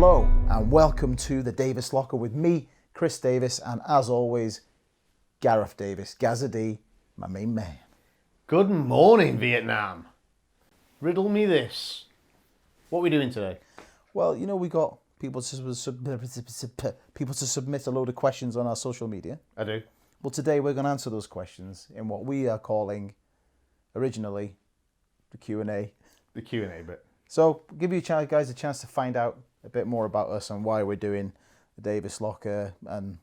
Hello and welcome to the Davis Locker with me, Chris Davis, and as always, Gareth Davis, Gazza D, my main man. Good morning, Vietnam. Riddle me this. What are we doing today? Well, you know, we got people to submit a load of questions on our social media. I do. Well, today we're going to answer those questions in what we are calling, originally, the Q&A. The Q&A bit. So, give you guys a chance to find out a bit more about us and why we're doing the Davis Locker and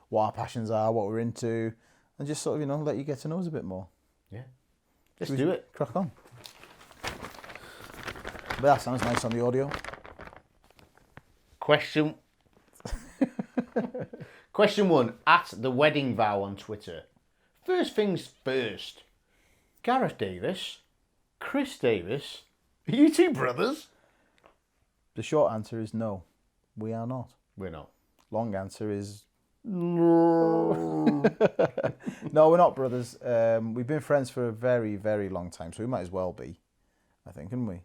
what our passions are, what we're into, and just sort of, let you get to know us a bit more. Yeah. Let's do it. Crack on. But that sounds nice on the audio. Question 1, at the wedding vow on Twitter. First things first. Gareth Davis, Chris Davis, are you two brothers? The short answer is no, we are not. We're not. Long answer is No. no, we're not brothers. We've been friends for a very, very long time, so we might as well be, I think, haven't we?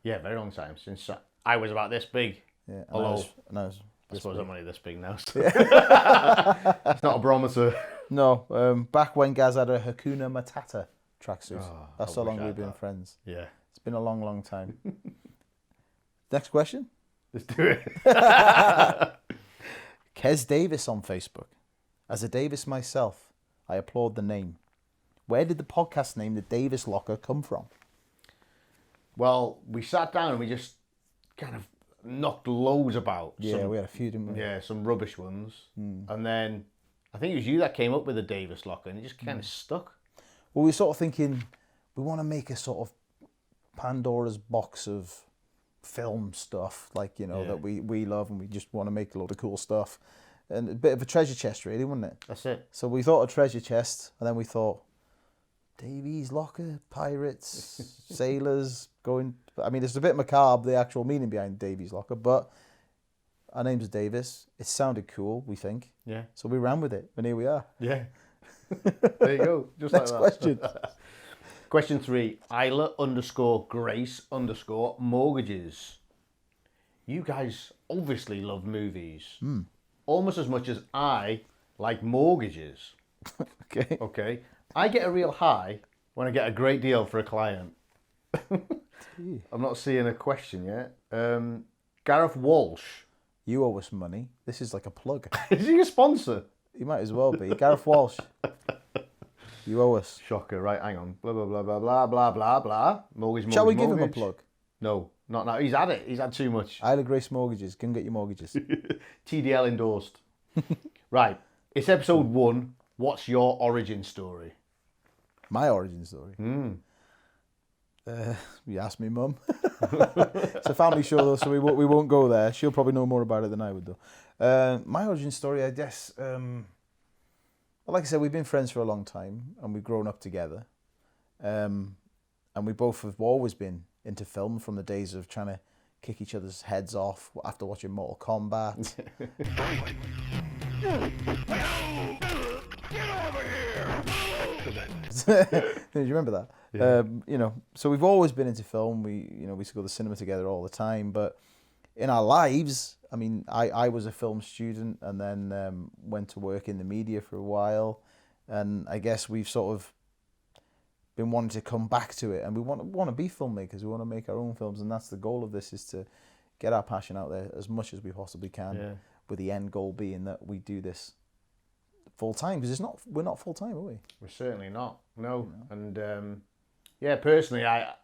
Yeah, very long time. Since I was about this big. Yeah. Hello. I suppose I'm only this big now. So. It's not a barometer. No, back when Gaz had a Hakuna Matata tracksuit. Oh, That's how long we've been friends. Yeah. It's been a long, long time. Next question. Let's do it. Kez Davis on Facebook. As a Davis myself, I applaud the name. Where did the podcast name, The Davis Locker, come from? Well, we sat down and we just kind of knocked loads about. Yeah, we had a few, didn't we? Yeah, some rubbish ones. And then I think it was you that came up with the Davis Locker and it just kind of stuck. Well, we were sort of thinking we want to make a sort of Pandora's box of film stuff, like, that we love, and we just want to make a load of cool stuff. And a bit of a treasure chest, really, wasn't it? That's it. So we thought a treasure chest, and then we thought, Davies Locker, pirates, sailors, going... I mean, it's a bit macabre, the actual meaning behind Davies Locker, but our name's Davis. It sounded cool, we think. Yeah. So we ran with it, and here we are. Yeah. There you go. Just Next like that. question. Question 3. Isla_Grace_mortgages. You guys obviously love movies. Almost as much as I like mortgages. Okay. Okay. I get a real high when I get a great deal for a client. I'm not seeing a question yet. Gareth Walsh. You owe us money. This is like a plug. Is he a sponsor? You might as well be. Gareth Walsh. You owe us. Shocker. Right, hang on. Blah, blah, blah, blah, blah, blah, blah, blah. Mortgage, Shall we mortgage, give him a mortgage. plug? No, not now. He's had it. He's had too much. Isla Grace Mortgages. Can get your mortgages. TDL endorsed. Right. It's episode 1. What's your origin story? My origin story? You asked me, Mum. It's a family show, though, so we won't go there. She'll probably know more about it than I would, though. My origin story, I guess... Well, like I said, we've been friends for a long time, and we've grown up together. And we both have always been into film from the days of trying to kick each other's heads off after watching Mortal Kombat. Get over here! Do you remember that? Yeah. So we've always been into film. We used to go to the cinema together all the time. But in our lives, I mean, I was a film student and then went to work in the media for a while. And I guess we've sort of been wanting to come back to it. And we want to be filmmakers. We want to make our own films. And that's the goal of this, is to get our passion out there as much as we possibly can. Yeah. With the end goal being that we do this full time, because we're not full time, are we? We're certainly not. No. And personally, I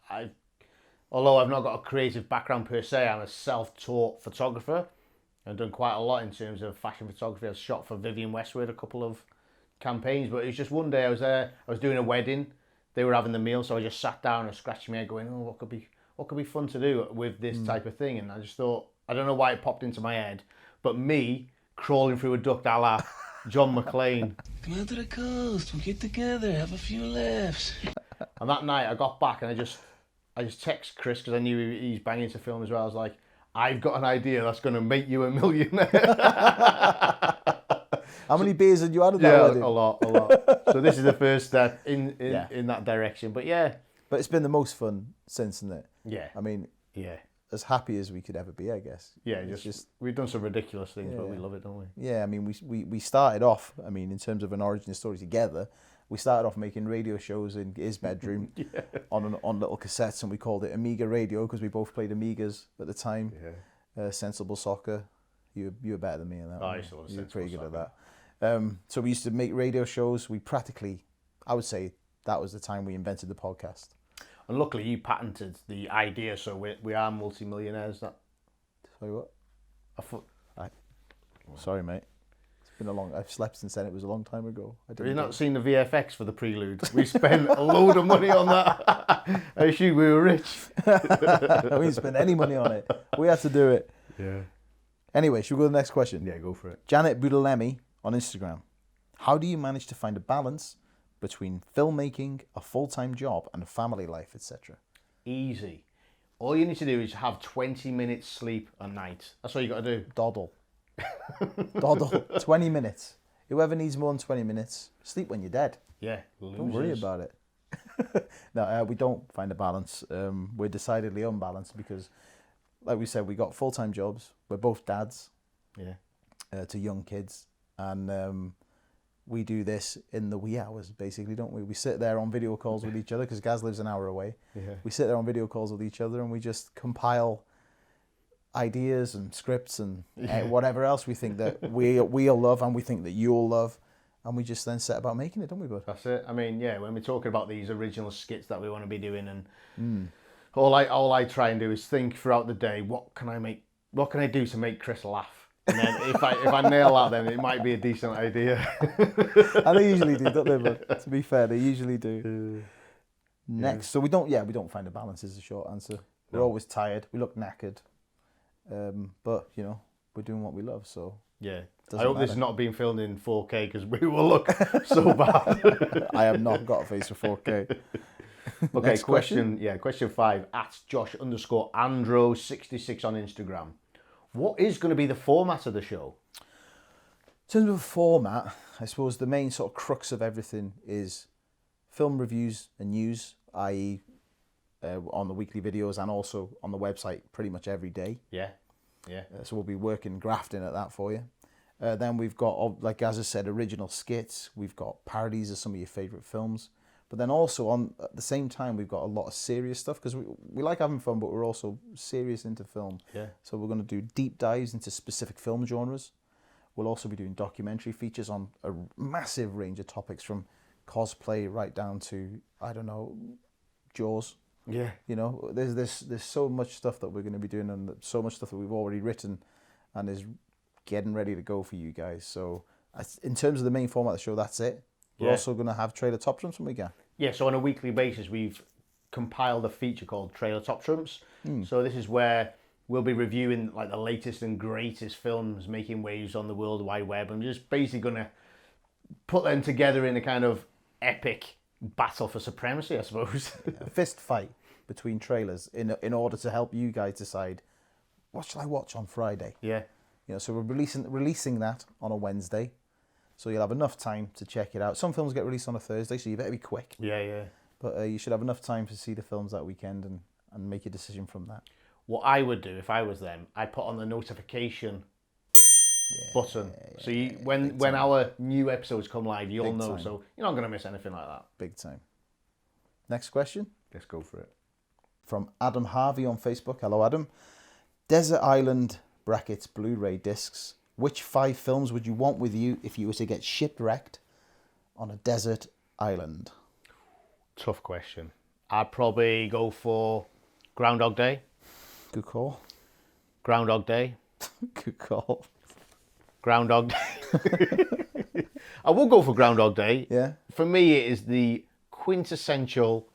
although I've not got a creative background per se, I'm a self-taught photographer. I've done quite a lot in terms of fashion photography. I've shot for Vivienne Westwood a couple of campaigns, but it was just one day I was there. I was doing a wedding. They were having the meal, so I just sat down and scratched my head, going, "Oh, what could be fun to do with this type of thing?" And I just thought, I don't know why it popped into my head, but me crawling through a duct a la John McClane. Come out to the coast, we'll get together, have a few laughs. And that night I got back and I just text Chris, because I knew he's banging to film as well. I was like, I've got an idea that's going to make you a millionaire. How many beers had you had at that wedding? A lot. So this is the first step in that direction. But yeah. But it's been the most fun since, isn't it? Yeah. I mean, yeah. as happy as we could ever be, I guess. Yeah, It's just we've done some ridiculous things, but we Yeah. love it, don't we? Yeah, I mean, we started off, I mean, in terms of an origin story together, we started off making radio shows in his bedroom on little cassettes, and we called it Amiga Radio because we both played Amigas at the time. Yeah. Sensible Soccer. You were better than me in that. Oh, I one. used to love You were Sensible pretty good at Soccer. that. So we used to make radio shows. We practically, I would say, that was the time we invented the podcast. And luckily, you patented the idea, so we are multi-millionaires. That Sorry, what? I thought, Sorry, mate. It's been a long. I've slept since then. It was a long time ago. I have didn't you do not it. seen the VFX for the prelude? We spent a load of money on that. I assume we were rich. We didn't spend any money on it. We had to do it. Yeah. Anyway, should we go to the next question? Yeah, go for it. Janet Budalemi on Instagram. How do you manage to find a balance between filmmaking, a full-time job, and a family life, etc.? Easy. All you need to do is have 20 minutes sleep a night. That's all you got to do. Doddle. Doddle. 20 minutes. Whoever needs more than 20 minutes, sleep when you're dead. Yeah, losers. Don't worry about it. No, we don't find a balance. We're decidedly unbalanced because, like we said, we got full-time jobs. We're both dads Yeah. to young kids. And we do this in the wee hours, basically, don't we? We sit there on video calls with each other because Gaz lives an hour away. Yeah. We sit there on video calls with each other and we just compile ideas and scripts and whatever else we think that we'll love and we think that you'll love, and we just then set about making it, don't we, bud? That's it. I mean, yeah, when we're talking about these original skits that we want to be doing, and all I try and do is think throughout the day, what can I do to make Chris laugh? And then if I nail that, then it might be a decent idea. And they usually do, don't they, bud? To be fair, they usually do. Next, so we don't find a balance is the short answer. We're always tired. We look knackered. But, you know, we're doing what we love, so... Yeah. Doesn't I hope this is matter. not being filmed in 4K because we will look so bad. I have not got a face for 4K. Okay, Next question 5 at Josh_Andro66 on Instagram. What is going to be the format of the show? In terms of format, I suppose the main sort of crux of everything is film reviews and news, i.e. On the weekly videos and also on the website pretty much every day. Yeah. So we'll be working, grafting at that for you. Then we've got, like as I said, original skits. We've got parodies of some of your favourite films. But then also at the same time, we've got a lot of serious stuff because we like having fun, but we're also serious into film. Yeah. So we're going to do deep dives into specific film genres. We'll also be doing documentary features on a massive range of topics from cosplay right down to, I don't know, Jaws. Yeah. You know, there's so much stuff that we're going to be doing and so much stuff that we've already written and is getting ready to go for you guys. So in terms of the main format of the show, that's it. We're also going to have trailer top trumps when we can. Yeah, so on a weekly basis, we've compiled a feature called Trailer Top Trumps. So this is where we'll be reviewing like the latest and greatest films making waves on the World Wide Web. I'm just basically going to put them together in a kind of epic battle for supremacy, I suppose. A fist fight between trailers in order to help you guys decide what shall I watch on Friday. Yeah. You know, so we're releasing that on a Wednesday. So you'll have enough time to check it out. Some films get released on a Thursday, so you better be quick. Yeah. But you should have enough time to see the films that weekend and make a decision from that. What I would do if I was them, I'd put on the notification button. So when our new episodes come live, you'll Big know. time. So you're not going to miss anything like that. Big time. Next question Let's go for it. from Adam Harvey on Facebook. Hello, Adam. Desert Island brackets Blu-ray discs. Which 5 films would you want with you if you were to get shipwrecked on a desert island? Tough question. I'd probably go for Groundhog Day. Good call. Groundhog Day. Good call. Groundhog Day. I will go for Groundhog Day. Yeah. For me, it is the quintessential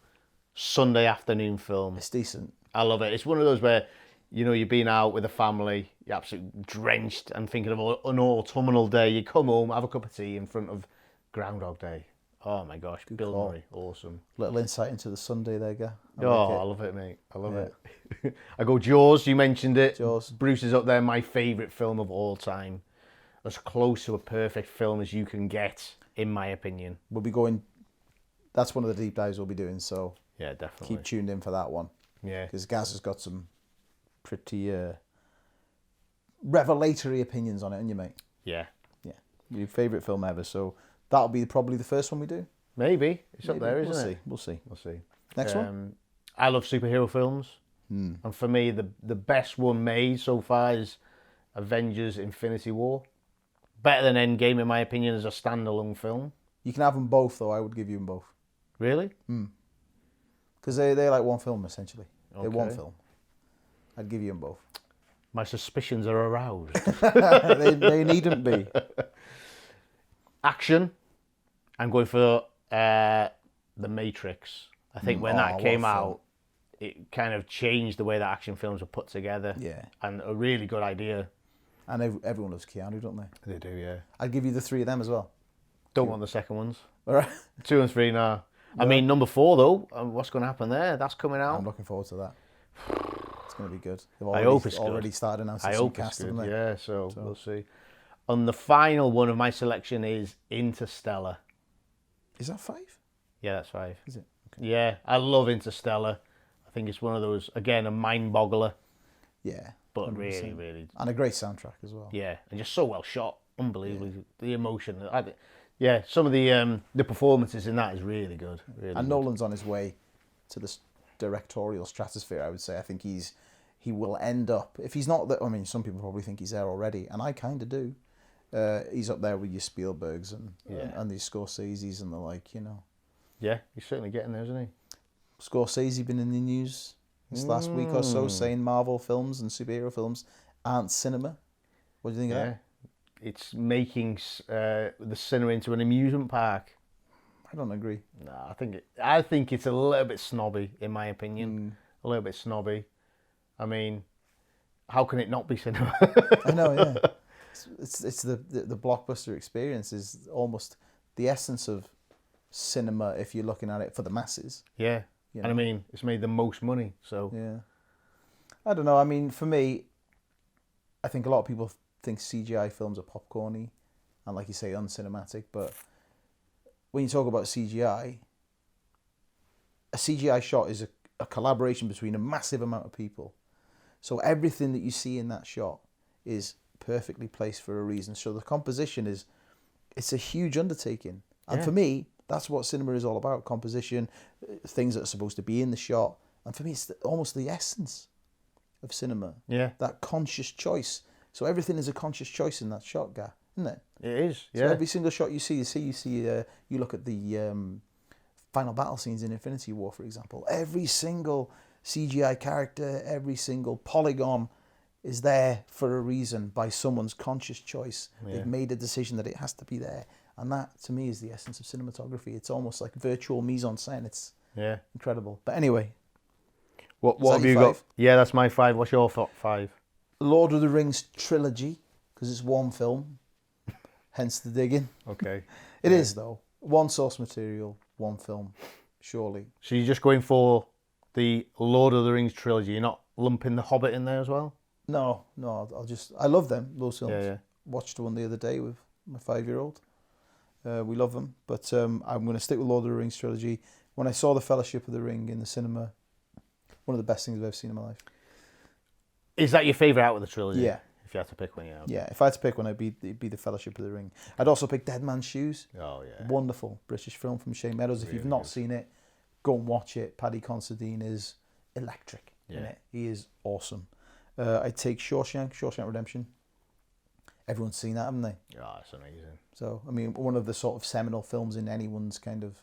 Sunday afternoon film. It's decent. I love it. It's one of those where, you know, you've been out with a family, you're absolutely drenched and thinking of an autumnal day. You come home, have a cup of tea in front of Groundhog Day. Oh my gosh, Bill call. Murray, awesome. Little insight into the Sunday there, guy. I love it, mate. I love it. I go Jaws, you mentioned it. Jaws. Bruce is up there, my favourite film of all time. As close to a perfect film as you can get, in my opinion. We'll be going... That's one of the deep dives we'll be doing, so Yeah, definitely. keep tuned in for that one. Yeah. Because Gaz has got some pretty revelatory opinions on it, aren't you, mate? Yeah. Yeah. Your favourite film ever. So that'll be probably the first one we do. Maybe. It's up there, We'll isn't see. it? We'll see. We'll see. Next one. I love superhero films. And for me, the best one made so far is Avengers Infinity War. Better than Endgame, in my opinion, as a standalone film. You can have them both, though. I would give you them both. Really? Because they're like one film, essentially. They're one Okay. film. I'd give you them both. My suspicions are aroused. they needn't be. Action. I'm going for The Matrix. I think when that what came a film. out, it kind of changed the way that action films were put together. Yeah. And a really good idea. And everyone loves Keanu, don't they? They do, yeah. I'd give you the three of them as well. Don't want the second ones. All right. 2 and 3 now. I mean, number 4 though. What's going to happen there? That's coming out. I'm looking forward to that. It's going to be good. They've I hope it's good. already started announcing I some hope it's cast, good. haven't they? Yeah, so we'll see. And the final one of my selection is Interstellar. Is that 5? Yeah, that's 5. Is it? Yeah, I love Interstellar. I think it's one of those, again, a mind boggler, Yeah. but 100%. really, really, And a great soundtrack as well. yeah, and just so well shot. Unbelievably, the emotion. Yeah, some of the performances in that is really good. Really And good. Nolan's on his way to the directorial stratosphere, I would say. I think he will end up, if he's not, I mean, some people probably think he's there already, and I kind of do. He's up there with your Spielbergs and the Scorseses and the like, you know. Yeah, he's certainly getting there, isn't he? Scorsese been in the news this last week or so, saying Marvel films and superhero films aren't cinema. What do you think of Yeah, that? it's making the cinema into an amusement park. I don't agree. No, I think it's a little bit snobby, in my opinion. A little bit snobby. I mean, how can it not be cinema? I know, yeah. It's the blockbuster experience is almost the essence of cinema if you're looking at it for the masses. Yeah, You and I mean, it's made the most money, so Yeah. I don't know. I mean, for me, I think a lot of people think CGI films are popcorny and, like you say, uncinematic. But when you talk about CGI, a CGI shot is a collaboration between a massive amount of people. So everything that you see in that shot is perfectly placed for a reason. So the composition it's a huge undertaking. And for me, that's what cinema is all about. Composition, things that are supposed to be in the shot. And for me, it's almost the essence of cinema. yeah, That conscious choice. So everything is a conscious choice in that shot, Gar, isn't it? it is. So Yeah, every single shot you see, you look at the final battle scenes in Infinity War, for example. Every single CGI character, every single polygon is there for a reason by someone's conscious choice. They've made a decision that it has to be there. And that, to me, is the essence of cinematography. It's almost like virtual mise-en-scène. It's yeah. incredible. But anyway, What that have your you got? 5? Yeah, that's my 5. What's your 5? Lord of the Rings trilogy, because it's one film, hence the digging. Okay. It is, though. One source material, one film, surely. So you're just going for the Lord of the Rings trilogy. You're not lumping The Hobbit in there as well? No, I love them, those films. Yeah. Watched one the other day with my 5-year-old. We love them, but I'm going to stick with Lord of the Rings trilogy. When I saw The Fellowship of the Ring in the cinema, one of the best things I've ever seen in my life. Is that your favourite out of the trilogy? Yeah. If you had to pick one, yeah. Okay. Yeah, if I had to pick one, it'd be The Fellowship of the Ring. I'd also pick Dead Man's Shoes. Oh, yeah. Wonderful British film from Shane Meadows. If you've not seen it, go and watch it. Paddy Considine is electric in it. He is awesome. I'd take Shawshank Redemption. Everyone's seen that, haven't they? Oh, that's amazing. So, I mean, one of the sort of seminal films in anyone's kind of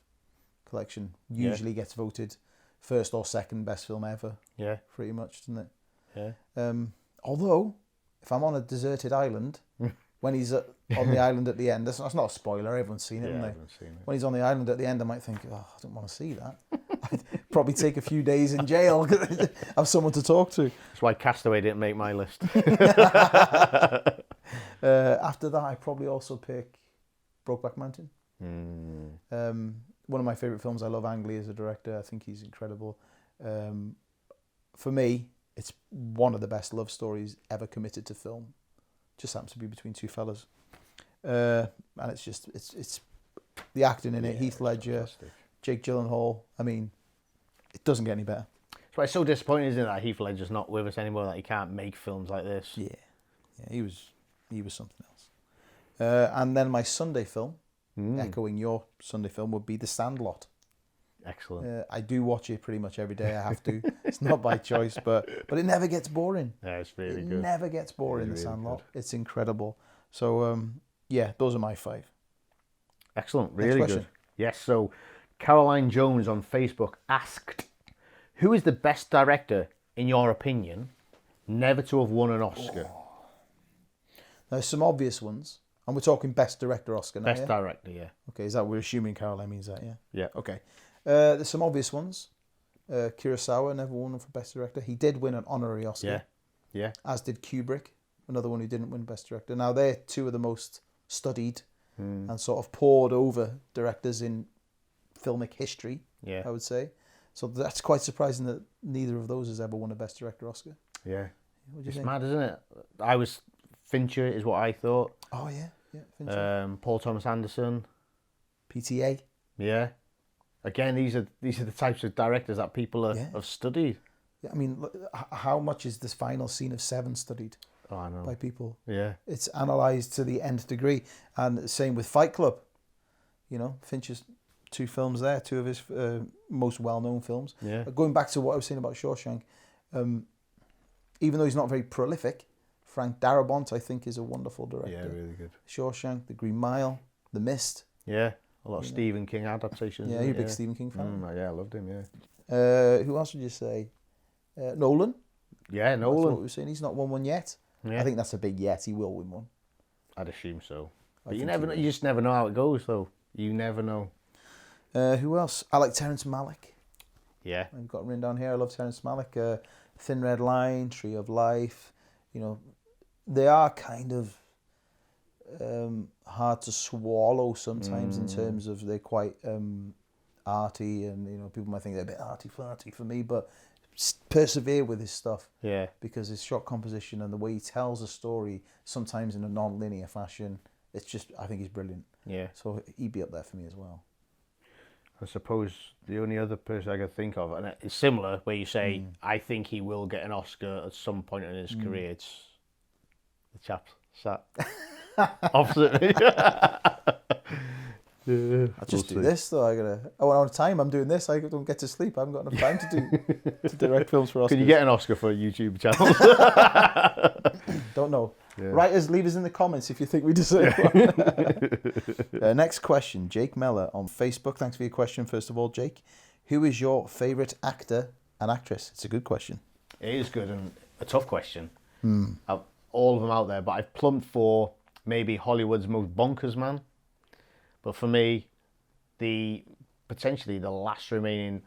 collection. Usually gets voted first or second best film ever, Yeah, pretty much, doesn't it? yeah. Although, if I'm on a deserted island, when he's on the island at the end, that's not a spoiler, everyone's seen it, Yeah, haven't they? everyone's seen it. When he's on the island at the end, I might think, oh, I don't want to see that. I'd probably take a few days in jail, have someone to talk to. That's why Castaway didn't make my list. After that, I'd probably also pick Brokeback Mountain. One of my favourite films. I love Ang Lee as a director. I think he's incredible. For me, it's one of the best love stories ever committed to film. Just happens to be between two fellas. And it's the acting in it, Heath Ledger, Fantastic. Jake Gyllenhaal. I mean, it doesn't get any better. But it's so disappointing, isn't it, that Heath Ledger's not with us anymore, that he can't make films like this. Yeah, he was something else. And then my Sunday film, echoing your Sunday film, would be The Sandlot. Excellent. I do watch it pretty much every day. I have to. It's not by choice, but it never gets boring. Yeah, it's really It good. never gets boring. Really, The really Sandlot. It's incredible. So yeah, those are my 5. Excellent. Really question. good. Yes. So Caroline Jones on Facebook asked, who is the best director, in your opinion, never to have won an Oscar? There's some obvious ones, and we're talking best director Oscar now. Best Yeah? director, yeah. Okay, is that we're assuming Caroline means that? Yeah. Yeah. Okay. There's some obvious ones. Kurosawa never won for best director. He did win an honorary Oscar. Yeah. Yeah. As did Kubrick, another one who didn't win best director. Now they're two of the most studied and sort of poured over directors in filmic history. Yeah. I would say. So that's quite surprising that neither of those has ever won a best director Oscar. Yeah. What do you It's think? mad, isn't it? Fincher is what I thought. Oh yeah, Fincher. Paul Thomas Anderson. PTA. Yeah. Again, these are the types of directors that people have studied. Yeah, I mean, look, how much is this final scene of Seven studied Oh, I know. by people? Yeah. It's analysed to the nth degree, and same with Fight Club. You know, Fincher's 2 films there, 2 of his most well-known films. Yeah. Going back to what I was saying about Shawshank, even though he's not very prolific, Frank Darabont, I think, is a wonderful director. Yeah, really good. Shawshank, The Green Mile, The Mist. Yeah. A lot of Stephen King adaptations. Yeah, isn't you're a it? big Stephen King fan. Yeah, I loved him, yeah. Who else would you say? Nolan. Yeah, That's what Nolan. we were saying. He's not won one yet. Yeah. I think that's a big yet. He will win one. I'd assume so. I But you think never he know, will. you just never know how it goes, though. You never know. Who else? I like Terrence Malick. Yeah. I've got written down here. I love Terrence Malick. Thin Red Line, Tree of Life. You know, they are kind of hard to swallow sometimes in terms of they're quite arty, and you know, people might think they're a bit arty-farty for me, but persevere with his stuff. Yeah. Because his shot composition and the way he tells a story, sometimes in a non-linear fashion, it's just, I think he's brilliant. Yeah. So he'd be up there for me as well. I suppose the only other person I could think of, and it's similar, where you say, I think he will get an Oscar at some point in his career, it's the chap sat opposite me. I just do this though. I went on time. I'm doing this. I don't get to sleep. I haven't got enough time to direct films for Oscars. Can you get an Oscar for a YouTube channel? Don't know. Yeah. Writers, leave us in the comments if you think we deserve one. Next question, Jake Meller on Facebook. Thanks for your question, first of all, Jake. Who is your favourite actor and actress? It's a good question. It is good and a tough question. I've all of them out there, but I've plumped for maybe Hollywood's most bonkers man. But for me, potentially the last remaining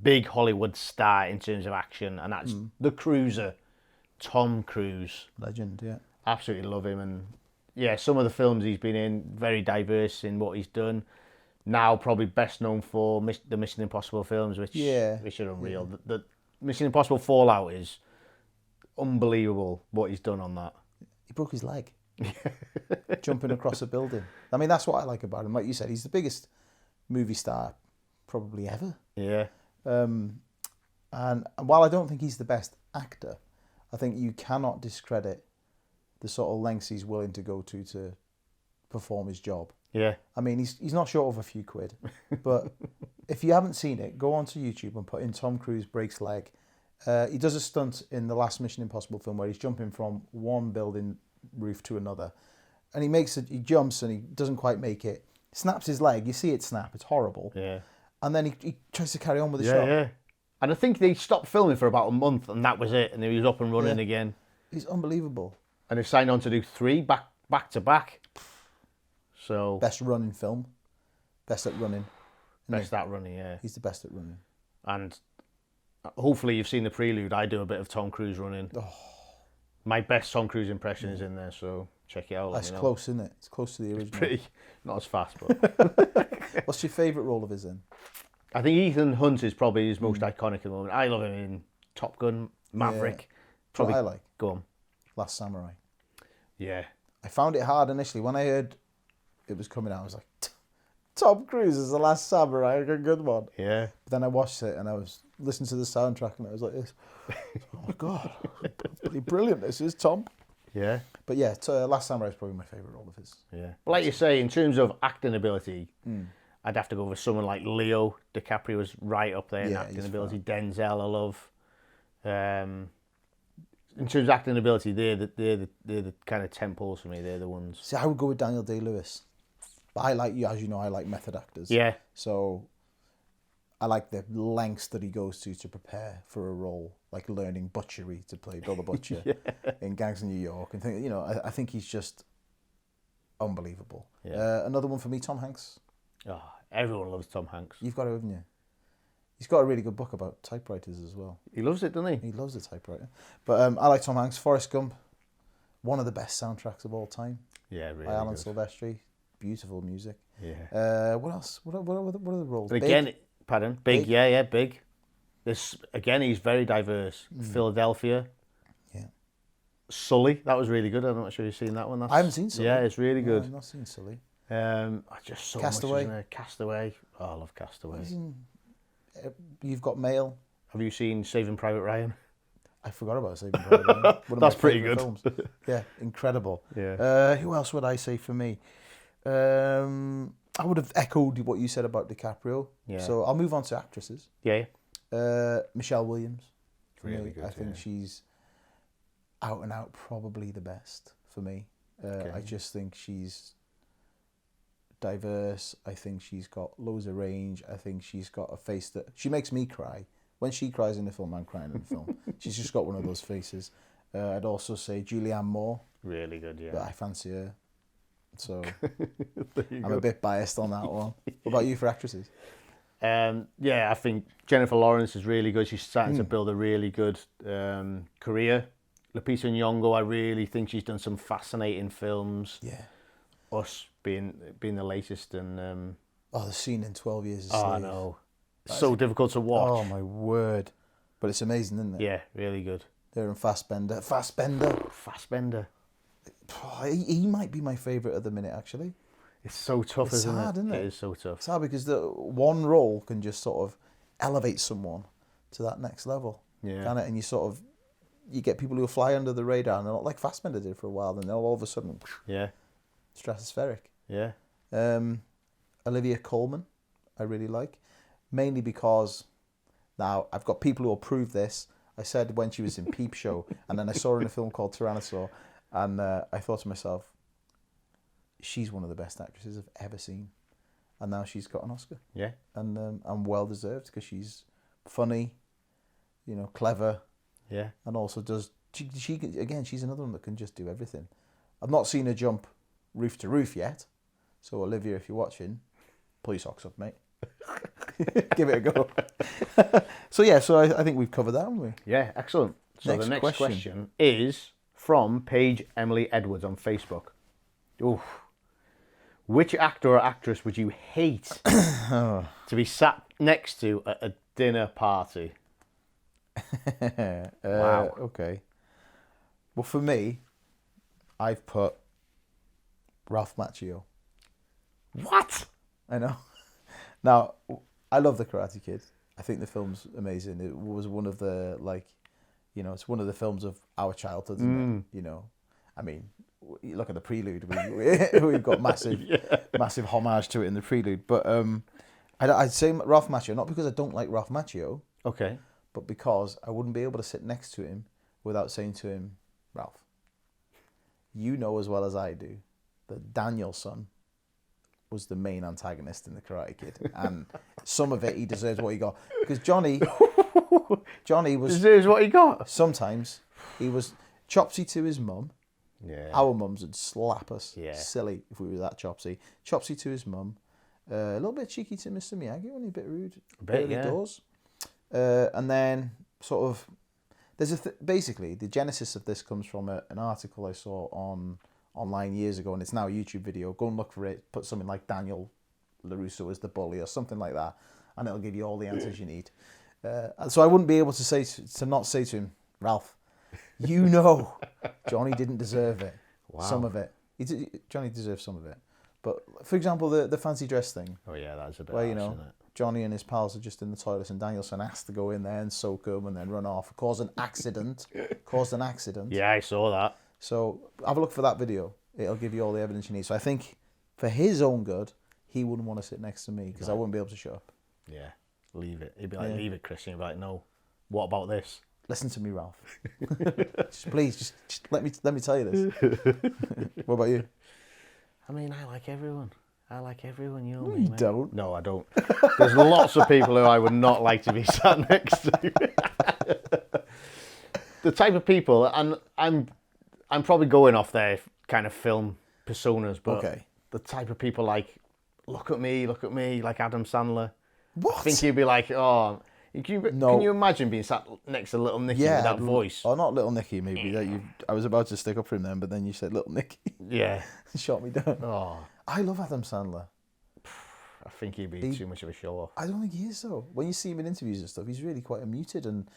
big Hollywood star in terms of action, and that's the Cruiser, Tom Cruise. Legend, yeah. Absolutely love him, and yeah, some of the films he's been in, very diverse in what he's done. Now probably best known for the Mission Impossible films, which are unreal. Yeah. The Mission Impossible Fallout is unbelievable what he's done on that. He broke his leg. Jumping across a building. I mean, that's what I like about him. Like you said, he's the biggest movie star probably ever. Yeah. And while I don't think he's the best actor, I think you cannot discredit the sort of lengths he's willing to go to perform his job. Yeah. I mean, he's not short of a few quid, but if you haven't seen it, go onto YouTube and put in Tom Cruise breaks leg. He does a stunt in the last Mission Impossible film where he's jumping from one building roof to another, and he jumps and he doesn't quite make it. Snaps his leg. You see it snap. It's horrible. Yeah. And then he tries to carry on with the shot. Yeah. And I think they stopped filming for about a month, and that was it. And then he was up and running again. He's unbelievable. And they signed on to do 3 back to back. So Best running film. Best at running. best at running, yeah. He's the best at running. And hopefully you've seen the prelude. I do a bit of Tom Cruise running. Oh. My best Tom Cruise impression is in there, so check it out. That's close, isn't it? It's close to the original. Pretty, not as fast, but What's your favourite role of his in? I think Ethan Hunt is probably his most iconic at the moment. I love him in Top Gun, Maverick. That's what I like. Go on. Last Samurai. Yeah. I found it hard initially. When I heard it was coming out, I was like, Tom Cruise is the Last Samurai, a good one. Yeah. But then I watched it and I was listened to the soundtrack and I was like this. Oh my God, bloody brilliant this is, Tom. Yeah. But yeah, Last Samurai is probably my favourite role of his. Yeah. But like you say, in terms of acting ability, I'd have to go with someone like Leo DiCaprio was right up there in Yeah, acting he's ability. Denzel, I love. In terms of acting ability, they're the kind of temples for me. They're the ones. See, I would go with Daniel Day-Lewis. But I like, as you know, I like method actors. Yeah. So I like the lengths that he goes to prepare for a role, like learning butchery to play Bill the Butcher in Gangs of New York. And I think he's just unbelievable. Yeah. Another one for me, Tom Hanks. Oh, everyone loves Tom Hanks. You've got it, haven't you? He's got a really good book about typewriters as well. He loves it, doesn't he? He loves the typewriter. But I like Tom Hanks. Forrest Gump, one of the best soundtracks of all time. Yeah, really by Alan good. Silvestri. Beautiful music. Yeah. What else? What are the roles? But again, Big? pardon, Big, Big. yeah, Big. This again, he's very diverse. Philadelphia. Yeah. Sully, that was really good. I'm not sure you've seen that one. I haven't seen Sully. Yeah, it's really No, good. I've not seen Sully. I just so Castaway. much, isn't there? Castaway. Oh, I love Castaway. You've got Mail. Have you seen Saving Private Ryan? I forgot about Saving Private Ryan. One of That's my pretty favourite good. Films. Yeah, incredible. Yeah. Who else would I say for me? I would have echoed what you said about DiCaprio. Yeah. So I'll move on to actresses. Yeah. Michelle Williams. For Really me. good, I think yeah. she's out and out probably the best for me. I just think she's diverse. I think she's got loads of range. I think she's got a face that she makes me cry. When she cries in the film, I'm crying in the film. She's just got one of those faces. I'd also say Julianne Moore, Really good, but yeah. I fancy her. So I'm a bit biased on that one. What about you for actresses? Yeah, I think Jennifer Lawrence is really good. She's starting to build a really good career. Lupita Nyong'o, I really think she's done some fascinating films. Yeah. Us being the latest, and Oh, the scene in 12 Years a I Slave. know, so difficult to watch. Oh my word! But it's amazing, isn't it? Yeah, really good. They're in Fassbender. Fassbender. Oh, he might be my favourite at the minute. Actually, It's so tough, It's isn't hard, it? isn't it? It is so tough. it's hard because the one role can just sort of elevate someone to that next level. Yeah. Can it? And you get people who fly under the radar, and they're not like Fassbender did for a while, and they're all of a sudden Yeah, stratospheric. yeah. Olivia Colman, I really like, mainly because now I've got people who will prove this. I said when she was in Peep Show, and then I saw her in a film called Tyrannosaur, and I thought to myself, she's one of the best actresses I've ever seen, and now she's got an Oscar, Yeah. and well deserved because she's funny, clever, Yeah. and also does she again she's another one that can just do everything. I've not seen her jump roof to roof yet, so Olivia, if you're watching, pull your socks up, mate. Give it a go. So I think we've covered that, haven't we? Yeah, excellent. So Next the next question. question is from Paige Emily Edwards on Facebook. Oof. Which actor or actress would you hate to be sat next to at a dinner party? Wow. Okay. Well, for me, I've put Ralph Macchio. What? I know. Now, I love The Karate Kid. I think the film's amazing. It was one of the, it's one of the films of our childhood, isn't it? I mean, you look at the prelude. We've got massive homage to it in the prelude. But I'd say Ralph Macchio, not because I don't like Ralph Macchio, Okay. but because I wouldn't be able to sit next to him without saying to him, Ralph, you know as well as I do that Daniel-san was the main antagonist in The Karate Kid. And some of it, he deserves what he got. Because Johnny was... Deserves what he got. Sometimes he was chopsy to his mum. Yeah. Our mums would slap us Yeah. silly if we were that chopsy. Chopsy to his mum. A little bit cheeky to Mr. Miyagi, wasn't he? A bit rude. A bit, early yeah. doors. And then sort of... There's basically, the genesis of this comes from an article I saw online years ago, and it's now a YouTube video. Go and look for it. Put something like Daniel LaRusso as the bully or something like that, and it'll give you all the answers you need. So I wouldn't be able to not say to him, Ralph, Johnny didn't deserve it. Wow. Some of it. Johnny deserves some of it. But for example, the fancy dress thing, Oh yeah, that's a bit where harsh, isn't it? Johnny and his pals are just in the toilets, and Danielson has to go in there and soak them and then run off, cause an accident. Yeah, I saw that. So have a look for that video. It'll give you all the evidence you need. So I think for his own good, he wouldn't want to sit next to me because I wouldn't be able to shut up. Yeah, leave it. He'd be like, leave it, Chris. And he'd be like, no. What about this? Listen to me, Ralph. Please, just let me tell you this. What about you? I mean, I like everyone. You know No, me, you mate. don't. No, I don't. There's lots of people who I would not like to be sat next to. The type of people, and I'm probably going off their kind of film personas, but Okay. the type of people like, look at me, like Adam Sandler. What? I think he'd be like, oh, No. can you imagine being sat next to Little Nicky with that voice? Oh, not Little Nicky, maybe. I was about to stick up for him then, but then you said Little Nicky. Yeah. Shot me down. Oh, I love Adam Sandler. I think he'd be too much of a show off. I don't think he is, though. When you see him in interviews and stuff, he's really quite muted and,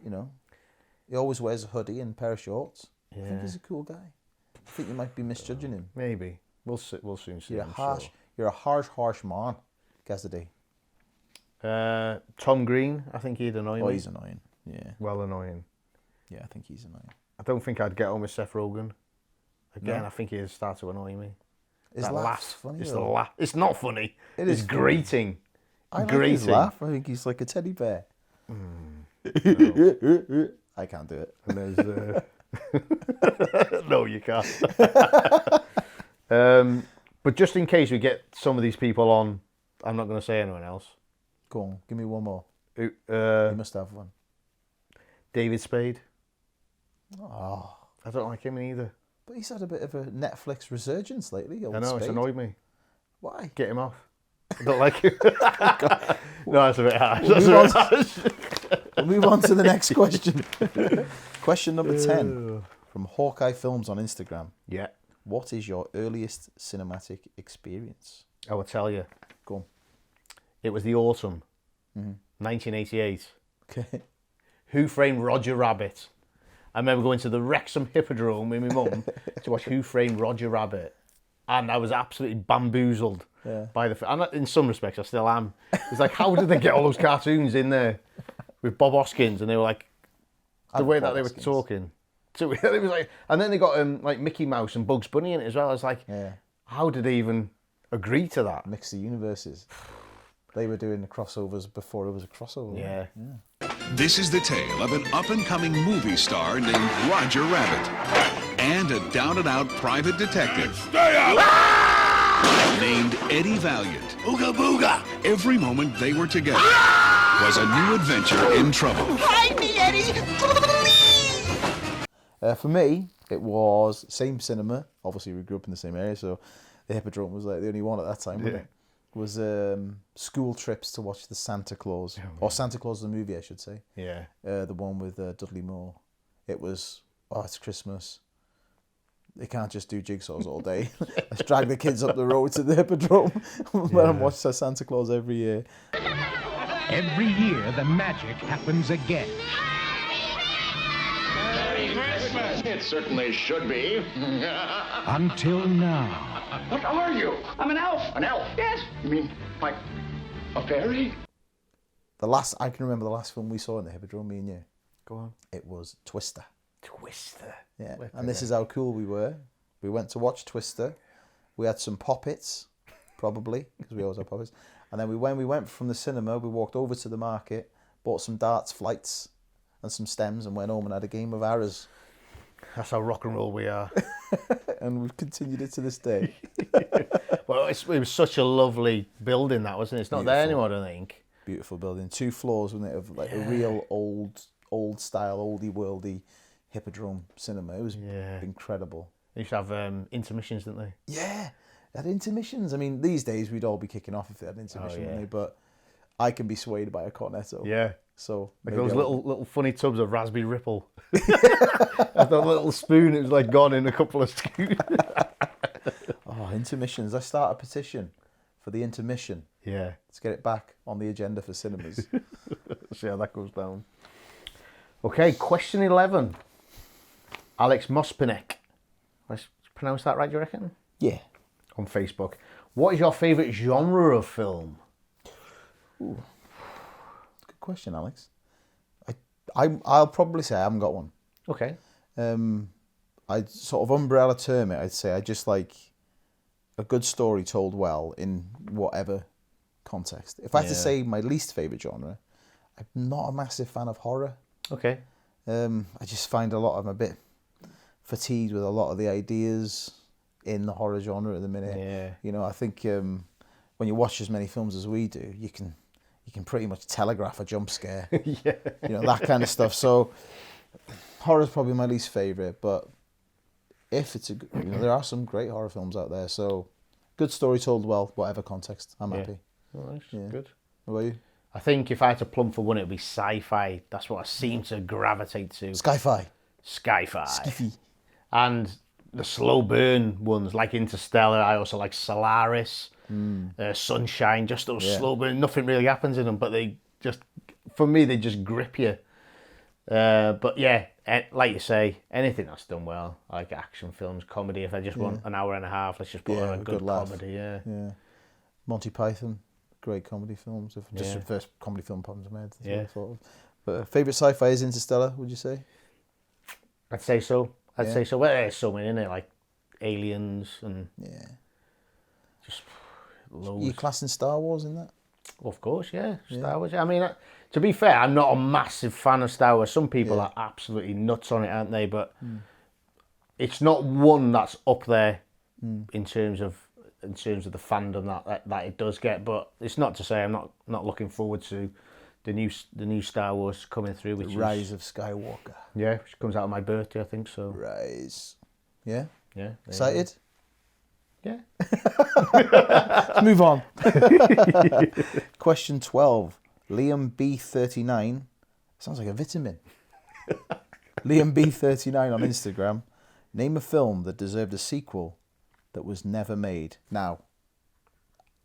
he always wears a hoodie and a pair of shorts. I think Yeah. he's a cool guy. I think you might be misjudging him. Maybe. We'll soon see. You're I'm sure. You're a harsh man, Cassidy. Tom Green, I think he'd annoy Oh, me. he's annoying. Yeah. Well annoying. Yeah, I think he's annoying. I don't think I'd get on with Seth Rogen. Again, No. I think he'd start to annoy me. His That laugh's laugh. funny. It's though. the laugh. It's not funny. It It's is funny. grating. I like grating. his laugh. I think he's like a teddy bear. I can't do it. And there's no, you can't. But just in case we get some of these people on, I'm not going to say anyone else. Go on, give me one more. You You must have one. David Spade. Oh, I don't like him either. but he's had a bit of a Netflix resurgence lately. Old I know, it's Spade. annoyed me. Why? Get him off. I don't like him. No, that's a bit harsh. We'll That's move a on. bit harsh. We'll move on to the next question. Question number 10 from Hawkeye Films on Instagram. Yeah, What is your earliest cinematic experience? I will tell you. Go on. It was the autumn, 1988. Okay. Who Framed Roger Rabbit? I remember going to the Wrexham Hippodrome with my mum to watch Who Framed Roger Rabbit. And I was absolutely bamboozled by the film. And in some respects, I still am. It's like, how did they get all those cartoons in there with Bob Hoskins? And they were like, the way that Bob they were Hoskins. talking. So it was like, and then they got like Mickey Mouse and Bugs Bunny in it as well. I was like, Yeah. how did they even agree to that? Mix the universes. They were doing the crossovers before it was a crossover. Yeah. This is the tale of an up-and-coming movie star named Roger Rabbit and a down-and-out private detective named Eddie Valiant. Ooga booga! Every moment they were together was a new adventure in trouble. Hide me, Eddie! For me, it was same cinema. Obviously, we grew up in the same area, so the Hippodrome was like the only one at that time, wasn't it? Was school trips to watch the Santa Claus, or Santa Claus the movie, I should say. Yeah. The one with Dudley Moore. It was, it's Christmas. They can't just do jigsaws all day. Let's drag the kids up the road to the Hippodrome and watch Santa Claus every year. Every year, the magic happens again. It certainly should be. Until now. What are you? I'm an elf. An elf? Yes. You mean like a fairy? I can remember the last film we saw in the Hippodrome, me and you. Go on. It was Twister. Twister. Yeah, and this is how cool we were. We went to watch Twister. We had some poppets, probably, because we always have poppets. And then when we went from the cinema, we walked over to the market, bought some darts flights and some stems, and went home and had a game of arrows. That's how rock and roll we are. And we've continued it to this day. Well, it was such a lovely building, that wasn't it? It's not there Beautiful. anymore, I don't think. Beautiful building. 2 floors, wasn't it, of like a real old style, oldie worldy Hippodrome cinema. It was incredible. They used to have intermissions, didn't they? Yeah, they had intermissions. I mean, these days we'd all be kicking off if they had an intermission, wouldn't they? But I can be swayed by a cornetto. Yeah. So Like maybe those I'll- little funny tubs of raspberry ripple. That little spoon, it was like gone in a couple of scoops. intermissions. Let's start a petition for the intermission. Yeah. Let's get it back on the agenda for cinemas. See how that goes down. Okay, question 11. Alex Mospinek. Let's pronounce that right, do you reckon? Yeah. On Facebook. What is your favourite genre of film? Good question, Alex. I'll probably say I haven't got one. Okay. I'd sort of umbrella term it. I'd say I just like a good story told well in whatever context. If I had to say my least favourite genre, I'm not a massive fan of horror. Okay. I just find I'm a bit fatigued with a lot of the ideas in the horror genre at the minute. Yeah. You know, I think when you watch as many films as we do, you can pretty much telegraph a jump scare. Yeah. You know, that kind of stuff. So horror's probably my least favourite, but if it's there are some great horror films out there. So good story told well, whatever context, I'm happy. All right. Yeah. Good. What about you? I think if I had to plumb for one, it would be sci-fi. That's what I seem to gravitate to. Sci-fi. Sci-fi. Skiffy. And the slow burn ones, like Interstellar. I also like Solaris, Sunshine. Just those slow burn. Nothing really happens in them, but they just, for me, they just grip you. But yeah, like you say, anything that's done well, like action films, comedy. If I just want an hour and a half, let's just put on a good laugh. comedy. Yeah. Monty Python, great comedy films. Just the first comedy film popped into my head. That's what I thought of. But favourite sci-fi is Interstellar, would you say? I'd say so. I'd say so. Well, there's so many in it, like Aliens and just loads. You classing Star Wars in that? Of course, yeah. Star Wars. I mean, to be fair, I'm not a massive fan of Star Wars. Some people are absolutely nuts on it, aren't they? But it's not one that's up there in terms of the fandom that it does get. But it's not to say I'm not looking forward to the new Star Wars coming through, which Rise of Skywalker. Yeah, which comes out on my birthday, I think. So Rise. Yeah. Yeah. Excited? Yeah. Let's move on. Question 12. Liam B39. Sounds like a vitamin. Liam B39 on Instagram. Name a film that deserved a sequel that was never made. Now,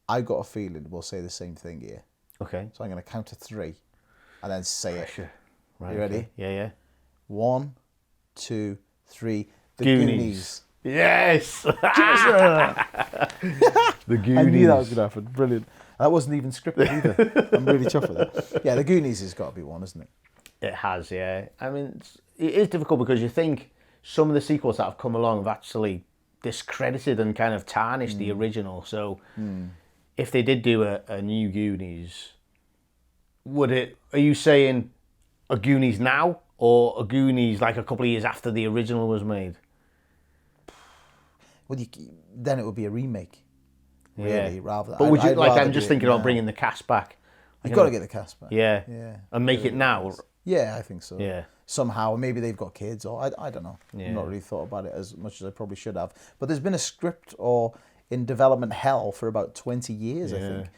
I got a feeling we'll say the same thing here. Okay. So I'm going to count to 3 and then say it. Right, You ready? Okay. Yeah. 1, 2, 3. The Goonies. Yes. The Goonies. I knew that was going to happen. Brilliant. That wasn't even scripted either. I'm really chuffed with that. Yeah, The Goonies has got to be one, isn't it? It has, yeah. I mean, it is difficult because you think some of the sequels that have come along have actually discredited and kind of tarnished the original. So if they did do a new Goonies, are you saying a Goonies now or a Goonies like a couple of years after the original was made? Well, then it would be a remake, really, rather. But would you I'd like? rather I'm just do it thinking about now. bringing the cast back. You've got to get the cast back. Yeah. Yeah. And make it now. Yeah, I think so. Yeah. Somehow, maybe they've got kids, or I don't know. Yeah. I've not really thought about it as much as I probably should have. But there's been a script or in development hell for about 20 years, I think.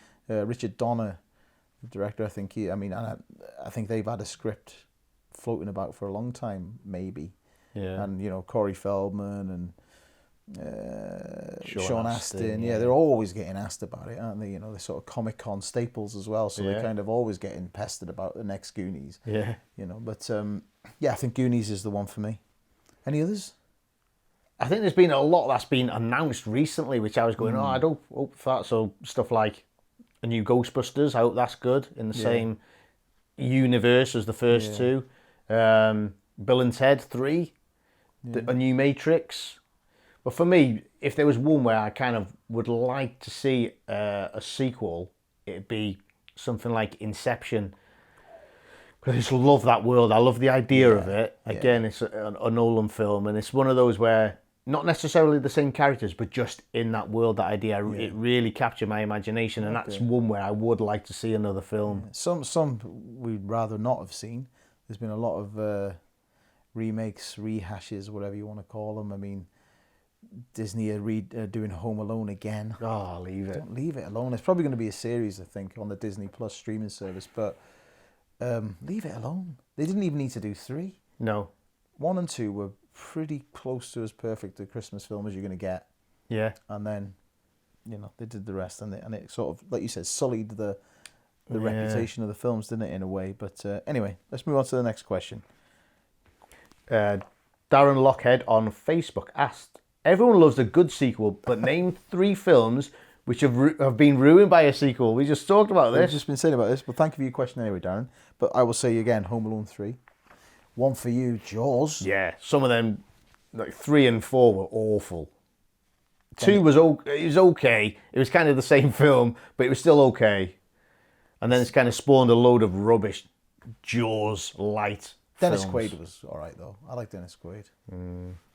Richard Donner, the director, I think I think they've had a script floating about for a long time, maybe. Yeah. And Corey Feldman and Sean Astin, yeah. they're always getting asked about it, aren't they? They're sort of Comic-Con staples as well, so they're kind of always getting pestered about the next Goonies. Yeah. But I think Goonies is the one for me. Any others? I think there's been a lot that's been announced recently, which I was going, I don't hope that. So stuff like a new Ghostbusters, I hope that's good in the same universe as the first two. Bill and Ted 3, a new Matrix. But for me, if there was one where I kind of would like to see a sequel, it'd be something like Inception. Because I just love that world. I love the idea of it. Again, it's a Nolan film, and it's one of those where not necessarily the same characters, but just in that world, that idea, it really captured my imagination, and that's one where I would like to see another film. Some we'd rather not have seen. There's been a lot of remakes, rehashes, whatever you want to call them. I mean, Disney are doing Home Alone again. Oh, leave it. Don't leave it alone. It's probably going to be a series, I think, on the Disney Plus streaming service, but leave it alone. They didn't even need to do 3. No. 1 and 2 were pretty close to as perfect a Christmas film as you're going to get. Yeah. And then, they did the rest, and it sort of, like you said, sullied the reputation of the films, didn't it, in a way? But anyway, let's move on to the next question. Darren Lockhead on Facebook asked, everyone loves a good sequel, but name 3 films which have been ruined by a sequel. We just talked about We've this. just been saying about this, but thank you for your question anyway, Darren. But I will say again, Home Alone 3. One for you, Jaws. Yeah, some of them, like 3 and 4 were awful. 2 was okay. It was kind of the same film, but it was still okay. And then it's kind of spawned a load of rubbish Jaws light Dennis films. Quaid was all right, though. I like Dennis Quaid.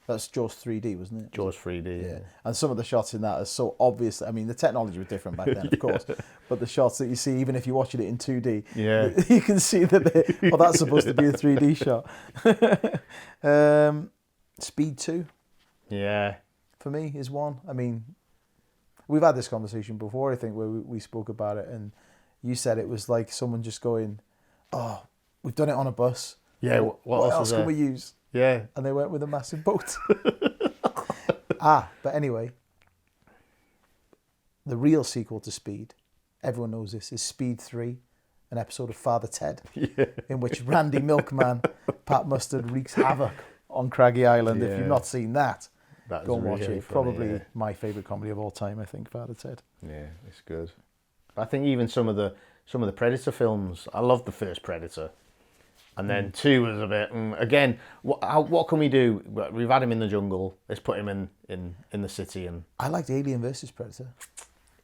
That's Jaws 3D, wasn't it? Jaws 3D. Yeah. And some of the shots in that are so obvious. I mean, the technology was different back then, of course. But the shots that you see, even if you're watching it in 2D, Yeah. you can see that that's supposed to be a 3D shot. Speed 2, Yeah. for me, is one. I mean, we've had this conversation before, I think, where we spoke about it. And you said it was like someone just going, oh, we've done it on a bus. Yeah, what else was can there? we use? Yeah. And they went with a massive boat. But anyway, the real sequel to Speed, everyone knows this, is Speed 3, an episode of Father Ted, in which Randy Milkman, Pat Mustard wreaks havoc on Craggy Island. If Yeah. you've not seen that, That go was and watch really it. funny, Probably yeah. my favourite comedy of all time, I think, Father Ted. Yeah, it's good. I think even some of the Predator films, I loved the first Predator. And then 2 was a bit, again, what can we do? We've had him in the jungle, let's put him in the city. And I liked Alien versus Predator.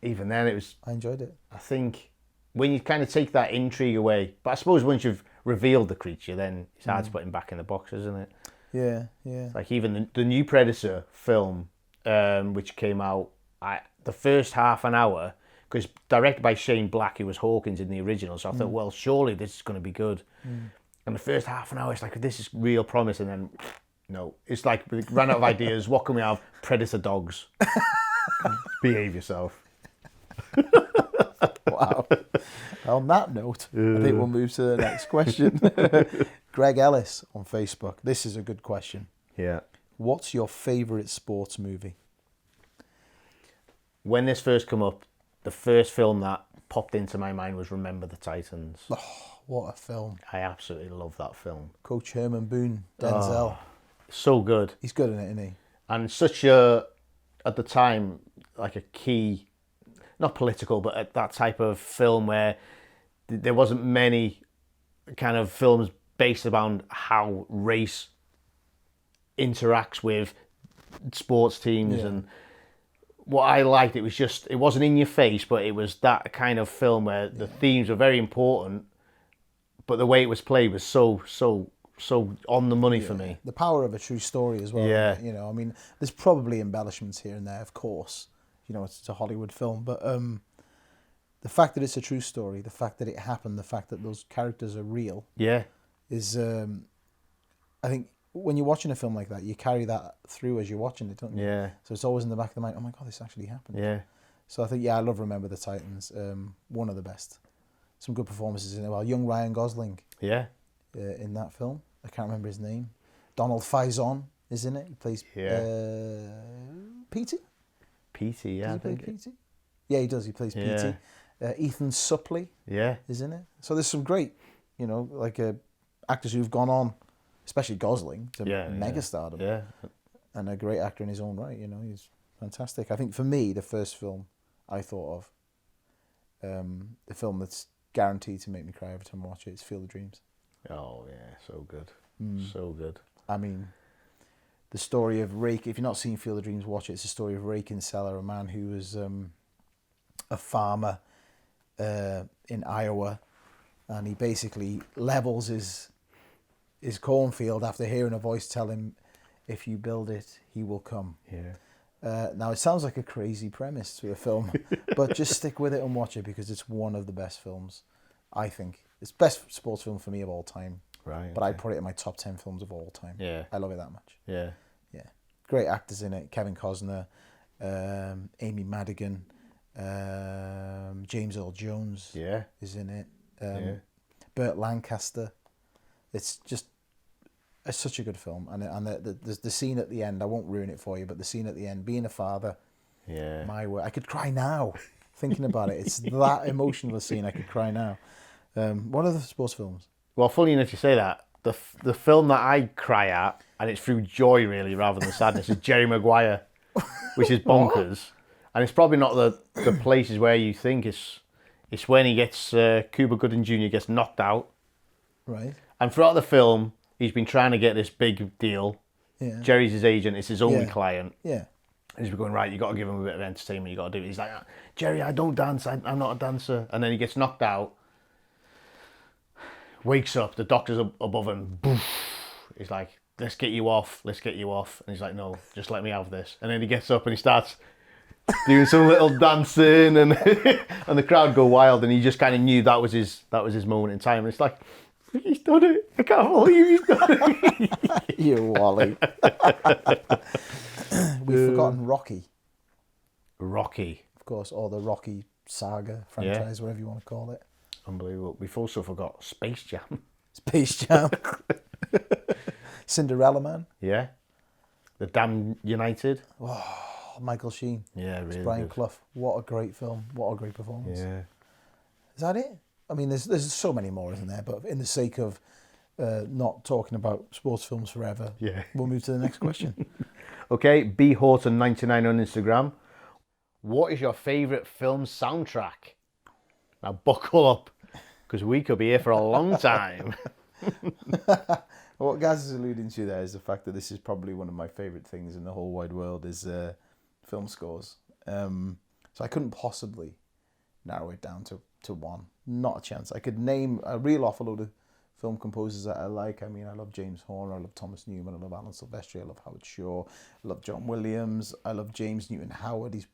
even then it was, I enjoyed it. I think, when you kind of take that intrigue away, but I suppose once you've revealed the creature, then it's hard to put him back in the box, isn't it? Yeah, yeah. Like even the new Predator film, which came out, the first half an hour, because directed by Shane Black, who was Hawkins in the original, so I thought, well, surely this is going to be good. And the first half an hour, it's like, this is real promise, and then, no. It's like, we ran out of ideas, what can we have? Predator dogs. Behave yourself. Wow. On that note, I think we'll move to the next question. Greg Ellis on Facebook. This is a good question. Yeah. What's your favourite sports movie? When this first came up, the first film that popped into my mind was Remember the Titans. What a film. I absolutely love that film. Coach Herman Boone, Denzel. So good. He's good in it, isn't he? And such a, at the time, like a key, not political, but at that type of film where there wasn't many kind of films based around how race interacts with sports teams. Yeah. And what I liked, it wasn't in your face, but it was that kind of film where the themes were very important, but the way it was played was so on the money for me. The power of a true story as well. Yeah. You know, I mean, there's probably embellishments here and there, of course. You know, it's a Hollywood film, but the fact that it's a true story, the fact that it happened, the fact that those characters are real Yeah. is, I think, when you're watching a film like that, you carry that through as you're watching it, don't you? Yeah. So it's always in the back of the mind, oh my God, this actually happened. Yeah. So I think, I love Remember the Titans. One of the best. Some good performances in it. Well, young Ryan Gosling Yeah. in that film. I can't remember his name. Donald Faison is in it. He plays Petey. Petey, yeah. Does I he play think Petey? Yeah, he does. He plays Yeah. Petey. Ethan Suplee Yeah. is in it. So there's some great, like actors who've gone on, especially Gosling, to megastardom. Yeah. And a great actor in his own right. He's fantastic. I think for me, the first film I thought of, the film that's guaranteed to make me cry every time I watch it, is Field of Dreams. Oh, yeah. So good. So good. I mean, the story of Ray, if you've not seen Field of Dreams, watch it. It's the story of Ray Kinsella, a man who was a farmer in Iowa, and he basically levels his cornfield after hearing a voice tell him, if you build it, he will come. Yeah. Now, it sounds like a crazy premise to a film, but just stick with it and watch it because it's one of the best films, I think. It's the best sports film for me of all time. Right. But I'd put it in my top 10 films of all time. Yeah. I love it that much. Yeah. Yeah. Great actors in it. Kevin Costner, Amy Madigan, James Earl Jones Yeah. is in it. Yeah. Burt Lancaster. It's such a good film. And the scene at the end, I won't ruin it for you, but the scene at the end, being a father, Yeah. my word, I could cry now thinking about it. It's that emotional a scene, I could cry now. One of the sports films. Well, funny enough you say that. The film that I cry at, and it's through joy really rather than sadness, is Jerry Maguire, which is bonkers. And it's probably not the places where you think it's when he gets Cuba Gooding Jr. gets knocked out, Right. and throughout the film he's been trying to get this big deal. Yeah. Jerry's his agent; it's his only Yeah. client. Yeah. And he's been going, right, you got to give him a bit of entertainment. You got to do it. He's like, Jerry, I don't dance. I'm not a dancer. And then he gets knocked out. Wakes up. The doctor's above him. Boof. He's like, let's get you off. Let's get you off. And he's like, no, just let me have this. And then he gets up and he starts doing some little dancing, and and the crowd go wild. And he just kind of knew that was his moment in time. And it's like, he's done it. I can't believe he's done it. You Wally. We've forgotten Rocky, Rocky. of course, or the Rocky saga franchise, whatever you want to call it. Unbelievable. We've also forgot Space Jam. Space Jam. Cinderella Man. Yeah. The Damn United. Oh, Michael Sheen. Yeah, really Brian good. Clough. What a great film. What a great performance. Yeah. Is that it? I mean, there's so many more, isn't there? But in the sake of not talking about sports films forever, Yeah. we'll move to the next question. Okay, B Horton99 on Instagram. What is your favourite film soundtrack? Now buckle up, because we could be here for a long time. What Gaz is alluding to there is the fact that this is probably one of my favourite things in the whole wide world is film scores. So I couldn't possibly narrow it down to one. Not a chance. I could reel off a load of film composers that I like. I mean, I love James Horner, I love Thomas Newman, I love Alan Silvestri, I love Howard Shore, I love John Williams, I love James Newton Howard. He's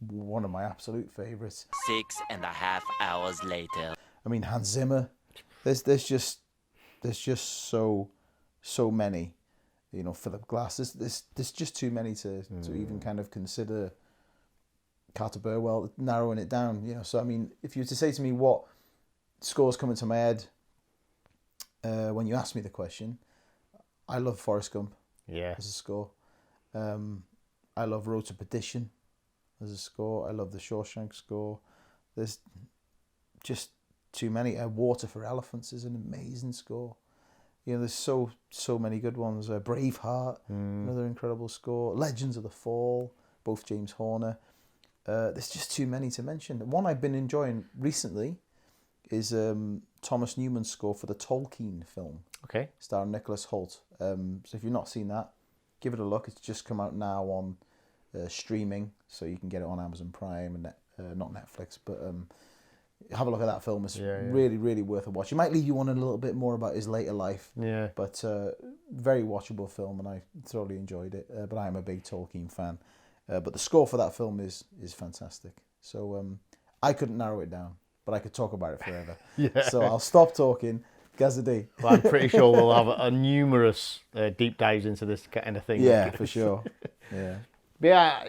one of my absolute favourites. 6.5 hours later. I mean, Hans Zimmer. There's just so many. You know, Philip Glass. There's just too many to even kind of consider. Carter Burwell, narrowing it down. You know, so I mean, if you were to say to me what scores come into my head when you ask me the question, I love Forrest Gump Yeah. as a score. I love Road to Perdition as a score. I love the Shawshank score. There's just too many. Water for Elephants is an amazing score. You know, there's so many good ones. Braveheart, another incredible score. Legends of the Fall, both James Horner. There's just too many to mention. One I've been enjoying recently is Thomas Newman's score for the Tolkien film, Okay. starring Nicholas Hoult. So if you've not seen that, give it a look. It's just come out now on streaming, so you can get it on Amazon Prime and not Netflix, but have a look at that film. It's really, really worth a watch. It might leave you wanting a little bit more about his later life, Yeah. but very watchable film, and I thoroughly enjoyed it. But I am a big Tolkien fan. But the score for that film is fantastic. So I couldn't narrow it down, but I could talk about it forever. So I'll stop talking. Gazadi. Well, I'm pretty sure we'll have a numerous deep dives into this kind of thing. Yeah, for sure. Yeah. But yeah,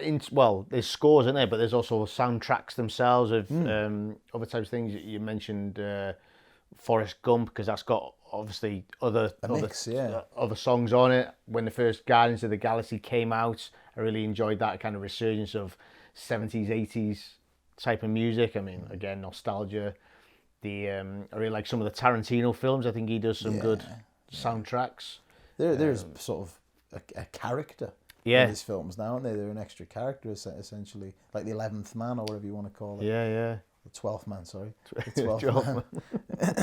there's scores in there, but there's also soundtracks themselves of other types of things. You mentioned Forrest Gump, because that's got obviously other songs on it. When the first Guardians of the Galaxy came out, I really enjoyed that kind of resurgence of 70s, 80s type of music. I mean, again, nostalgia. I really like some of the Tarantino films. I think he does some good soundtracks. There's sort of a character in his films now, aren't they? They're an extra character, essentially. Like the 11th Man, or whatever you want to call it. Yeah. The 12th Man, sorry. The 12th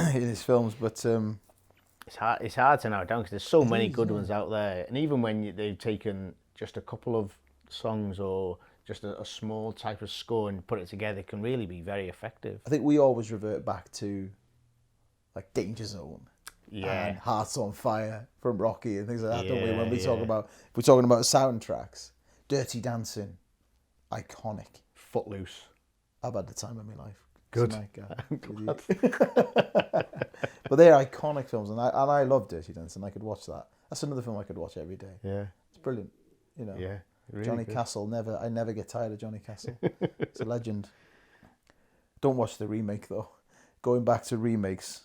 Man in his films. But it's hard to narrow down, because there's so many good ones out there. And even when they've taken just a couple of songs or just a small type of score and put it together, it can really be very effective. I think we always revert back to like Danger Zone. Yeah. And Hearts on Fire from Rocky and things like that, don't we? Yeah, When we yeah. talk about, if we're talking about soundtracks, Dirty Dancing, iconic. Footloose. I've had the time of my life. Good. Tonight, but they're iconic films, and I love Dirty Dancing. I could watch that. That's another film I could watch every day. Yeah. It's brilliant. You know. Yeah. Really Johnny good. Castle, I never get tired of Johnny Castle. It's a legend. Don't watch the remake though. Going back to remakes,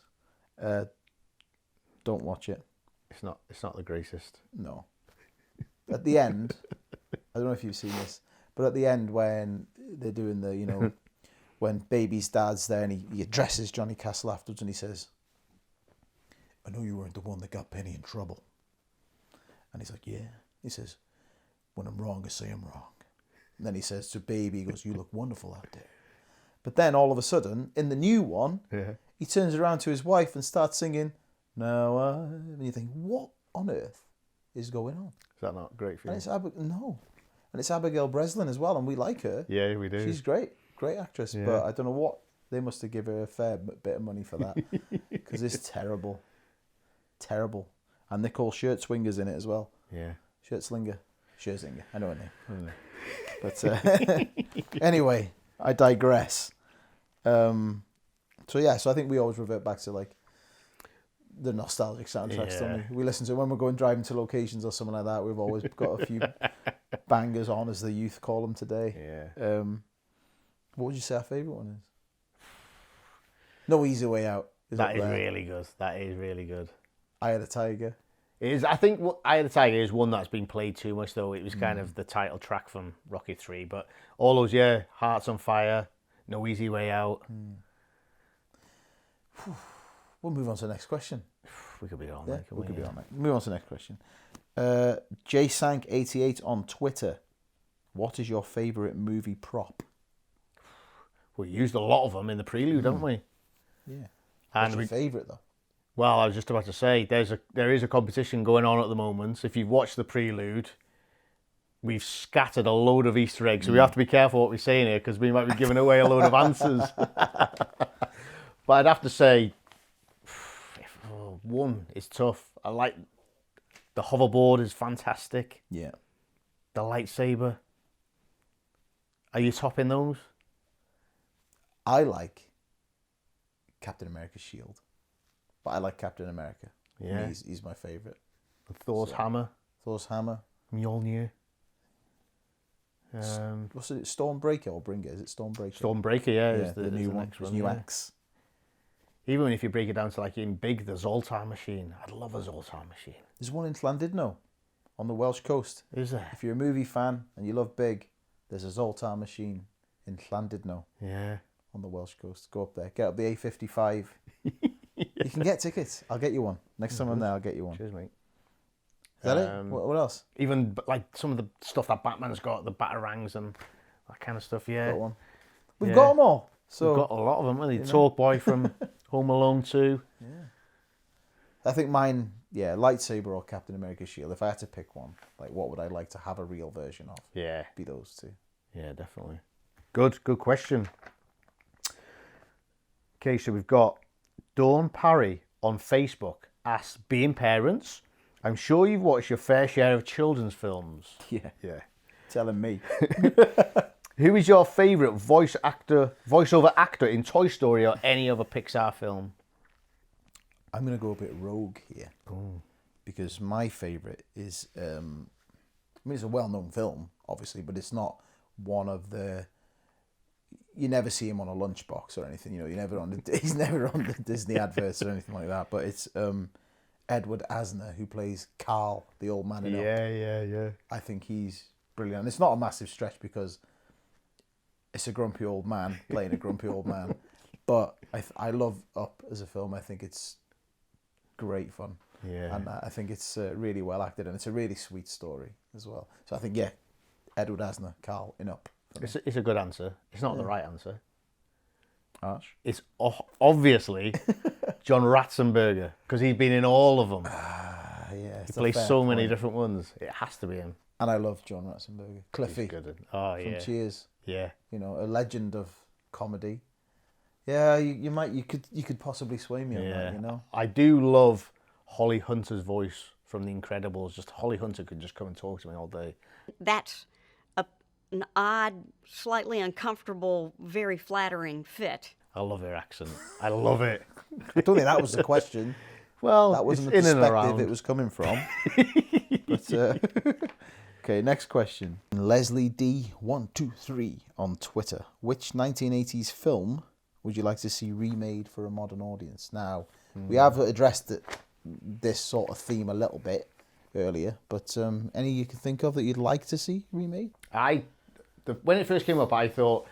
don't watch it. It's not the greatest. No. At the end, I don't know if you've seen this, but at the end when they're doing the, when Baby's dad's there and he addresses Johnny Castle afterwards and he says, "I know you weren't the one that got Penny in trouble." And he's like, "Yeah." He says, "When I'm wrong, I say I'm wrong." And then he says to Baby, he goes, "You look wonderful out there." But then all of a sudden, in the new one, he turns around to his wife and starts singing, "Now I..." And you think, what on earth is going on? Is that not great for you? And it's no. And it's Abigail Breslin as well, and we like her. Yeah, we do. She's great. Great actress. Yeah. But I don't know what... They must have given her a fair bit of money for that. Because it's terrible. Terrible. And Nicole Scherzinger in it as well. Yeah. Scherzinger. I know her name. But anyway, I digress. So I think we always revert back to like the nostalgic soundtracks, don't we? We listen to when we're going driving to locations or something like that. We've always got a few bangers on, as the youth call them today. Yeah. What would you say our favourite one is? No Easy Way Out. That is really good. That is really good. Eye of the Tiger. It is. I think Eye of the Tiger is one that's been played too much, though. It was kind of the title track from Rocky 3. But all those, Hearts on Fire, No Easy Way Out. We'll move on to the next question. We could be on Yeah, there, we could be on that. Move on to the next question. JSank88 on Twitter. What is your favourite movie prop? We used a lot of them in the prelude, haven't we? Yeah. And What's your favourite, though? Well, I was just about to say, there is a competition going on at the moment. If you've watched the prelude, we've scattered a load of Easter eggs, so we have to be careful what we say in here, because we might be giving away a load of answers. But I'd have to say, one is tough. I like the hoverboard is fantastic. Yeah. The lightsaber. Are you topping those? I like Captain America's shield. But I like Captain America. Yeah. He's my favourite. Thor's hammer. Thor's hammer. Mjolnir. What's it? Stormbreaker or Bringer? Is it Stormbreaker? Stormbreaker, yeah. Yeah, the new one. His new axe. Even if you break it down to like in big, the Zoltar machine. I'd love a Zoltar machine. There's one in Llandudno on the Welsh coast. Is there? If you're a movie fan and you love big, there's a Zoltar machine in Llandudno Yeah. on the Welsh coast. Go up there. Get up the A55. You can get tickets. I'll get you one. Next time I'm there, I'll get you one. Cheers, mate. Is that it? What else? Even like some of the stuff that Batman's got, the Batarangs and that kind of stuff, yeah. Got one. We've Yeah. got them all. So We've got a lot of them, haven't we? Talk Boy from Home Alone 2. I think mine, lightsaber or Captain America's shield. If I had to pick one, like what would I like to have a real version of? Yeah. Be those two. Yeah, definitely. Good question. Okay, so we've got Dawn Parry on Facebook asks, being parents, I'm sure you've watched your fair share of children's films. Yeah. Yeah. Telling me. Who is your favourite voiceover actor in Toy Story or any other Pixar film? I'm going to go a bit rogue here. Because my favourite is, it's a well-known film, obviously, but it's not one of the... You never see him on a lunchbox or anything, he's never on the Disney adverts or anything like that, but it's Edward Asner, who plays Carl, the old man in Up. Yeah. I think he's brilliant. And it's not a massive stretch because it's a grumpy old man playing a grumpy old man. But I love Up as a film. I think it's great fun. Yeah. And I think it's really well acted, and it's a really sweet story as well. So I think, Edward Asner, Carl in Up. It's a good answer. It's not the right answer. Arch? It's obviously John Ratzenberger, because he's been in all of them. Yeah. He plays so many different ones. It has to be him. And I love John Ratzenberger. Cliffy He's good. Oh, from yeah. Cheers. Yeah. A legend of comedy. Yeah, you could possibly sway me on that, I do love Holly Hunter's voice from The Incredibles. Just Holly Hunter could just come and talk to me all day. That's an odd, slightly uncomfortable, very flattering fit. I love her accent. I love it. I don't think that was the question. Well, That wasn't the it's in and perspective around. it was coming from. But, okay, next question. Leslie D123 on Twitter. Which 1980s film would you like to see remade for a modern audience? Now, we have addressed this sort of theme a little bit earlier, but any you can think of that you'd like to see remade? When it first came up, I thought,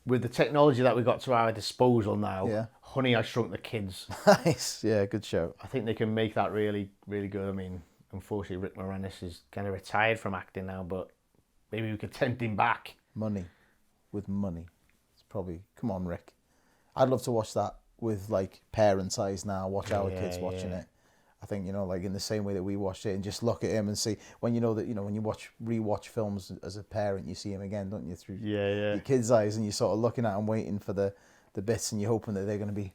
with the technology that we got to our disposal now, Honey, I Shrunk the Kids. Nice, yeah, good show. I think they can make that really, really good. I mean, unfortunately, Rick Moranis is kind of retired from acting now, but maybe we could tempt him back Money. With money. It's probably, come on, Rick. I'd love to watch that with like parents' eyes now, watch our kids watching it. I think, you know, like in the same way that we watched it, and just look at him and see, when you know that, you know, when you rewatch films as a parent, you see him again, don't you, through your kids' eyes, and you're sort of looking at them, waiting for the bits, and you're hoping that they're going to be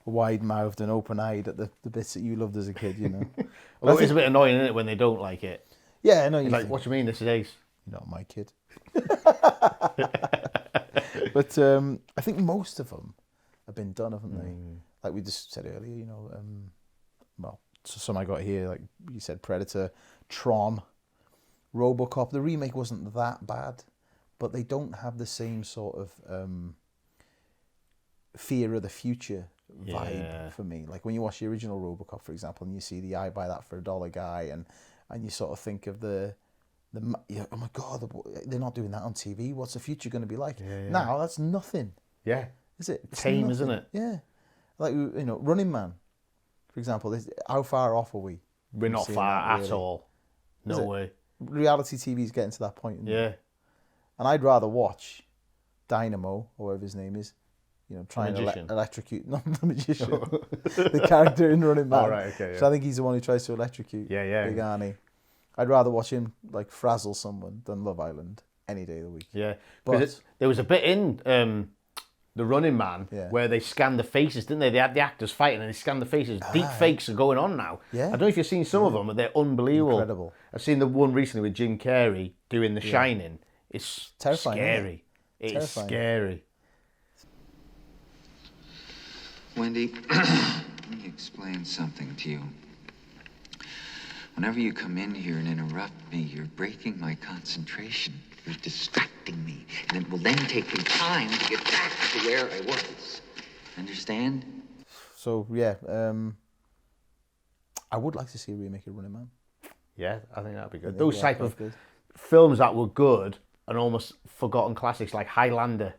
wide-mouthed and open-eyed at the bits that you loved as a kid, you know. Well, it's a bit annoying, isn't it, when they don't like it? Yeah, I know. You're like, what do you mean, this is Ace? You're not my kid. But I think most of them have been done, haven't they? Like we just said earlier, you know, well, so some I got here, like you said, Predator, Tron, RoboCop. The remake wasn't that bad, but they don't have the same sort of fear of the future vibe for me. Like when you watch the original RoboCop, for example, and you see the "I buy that for $1" guy, and you sort of think of oh my God, they're not doing that on TV. What's the future going to be like? Now that's nothing. Yeah. Is it? It's tame, nothing. Isn't it? Yeah. Like, you know, Running Man, for example. How far off are we? We're not far at all. No way. Reality TV is getting to that point. Yeah. And I'd rather watch Dynamo, or whatever his name is, you know, trying to electrocute, not the magician, the character in Running Man. Oh, right, okay, yeah. So I think he's the one who tries to electrocute Big Arnie. I'd rather watch him like frazzle someone than Love Island any day of the week. Yeah, but there was a bit in the Running Man where they scanned the faces, didn't they? They had the actors fighting and they scanned the faces. Deep fakes are going on now. Yeah. I don't know if you've seen some of them, but they're unbelievable. Incredible. I've seen the one recently with Jim Carrey doing The Shining. It's terrifying. Scary. It's scary. Wendy, let me explain something to you. Whenever you come in here and interrupt me, you're breaking my concentration. You're distracting me. And it will then take me time to get back to where I was. Understand? So, yeah, I would like to see a remake of Running Man. Yeah, I think that'd be good. Those type of films that were good and almost forgotten classics like Highlander.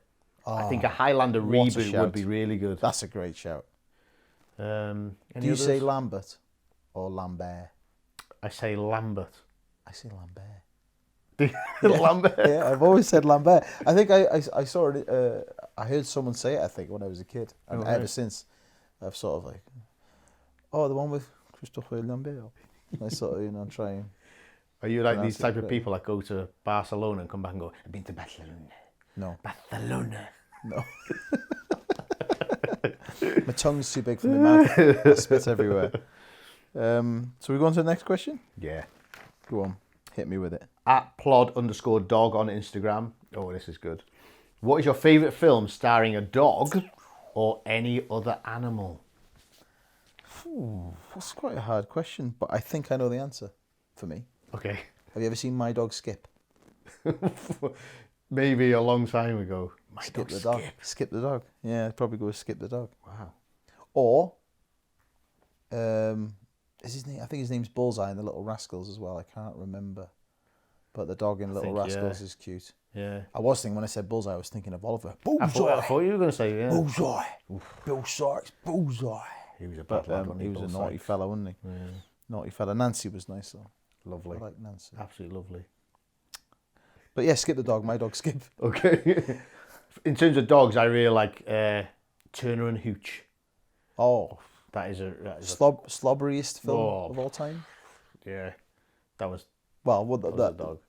I think a Highlander reboot would be really good. That's a great shout. Do you say Lambert or Lambert? I say Lambert. I say Lambert. Lambert? Yeah, I've always said Lambert. I think I saw it, I heard someone say it, I think, when I was a kid. And ever since, I've sort of like, the one with Christophe Lambert. I sort of, you know, try and... Are you like these type of people that go to Barcelona and come back and go, I've been to Barcelona? No. Barcelona. No. My tongue's too big for my mouth. I spit everywhere. So we go on to the next question? Yeah. Go on. Hit me with it. @plod_dog on Instagram. Oh, this is good. What is your favourite film starring a dog or any other animal? That's quite a hard question, but I think I know the answer for me. Okay. Have you ever seen My Dog Skip? Maybe a long time ago. Skip the Dog. Skip the Dog. Yeah, I'd probably go with Skip the Dog. Wow. Or, is his name? I think his name's Bullseye in The Little Rascals as well. I can't remember. But the dog in Little Rascals is cute. Yeah. I was thinking, when I said Bullseye, I was thinking of Oliver. Bullseye! I thought you were going to say, yeah. Bullseye! Bill Sykes, Bullseye! He was a bad lad, he was a naughty fella, wasn't he? Yeah. Naughty fella. Nancy was nice, though. Lovely. I like Nancy. Absolutely lovely. But yeah, Skip the Dog. My Dog Skip. Okay. In terms of dogs, I really like Turner and Hooch. Oh. That is a slobberiest film of all time? Yeah. That was... Well, that dog.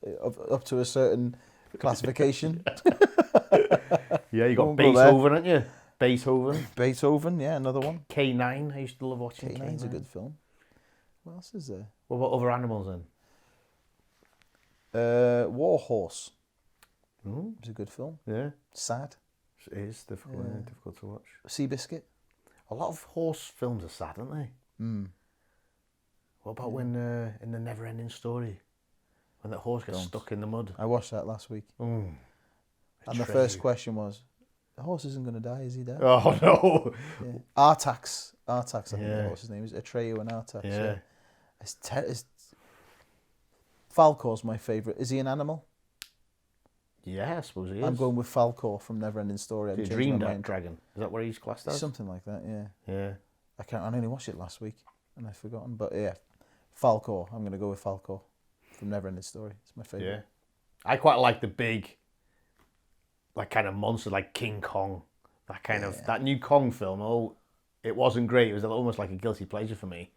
Up to a certain classification. Yeah, you got Beethoven, haven't you? Beethoven, yeah, another one. K9, I used to love watching K9. K9's a good film. What else is there? What about other animals then? Warhorse. It's a good film. Yeah. Sad. It is difficult to watch. Seabiscuit. A lot of horse films are sad, aren't they? What about when in the Never Ending Story, when that horse gets stuck in the mud? I watched that last week. And the first question was, the horse isn't going to die, is he dead? Oh no. Yeah. Artax, I think the horse's name is Atreyu and Artax. Yeah. Falcor's my favourite. Is he an animal? Yeah, I suppose he is. I'm going with Falcor from Neverending Story. The Dream Dragon. Is that where he's classed as? Something like that, yeah. Yeah. I only watched it last week and I've forgotten. But yeah, Falcor. I'm going to go with Falcor from Neverending Story. It's my favourite. Yeah. I quite like the big like kind of monster, like King Kong, that kind of that new Kong film. Oh, it wasn't great. It was almost like a guilty pleasure for me.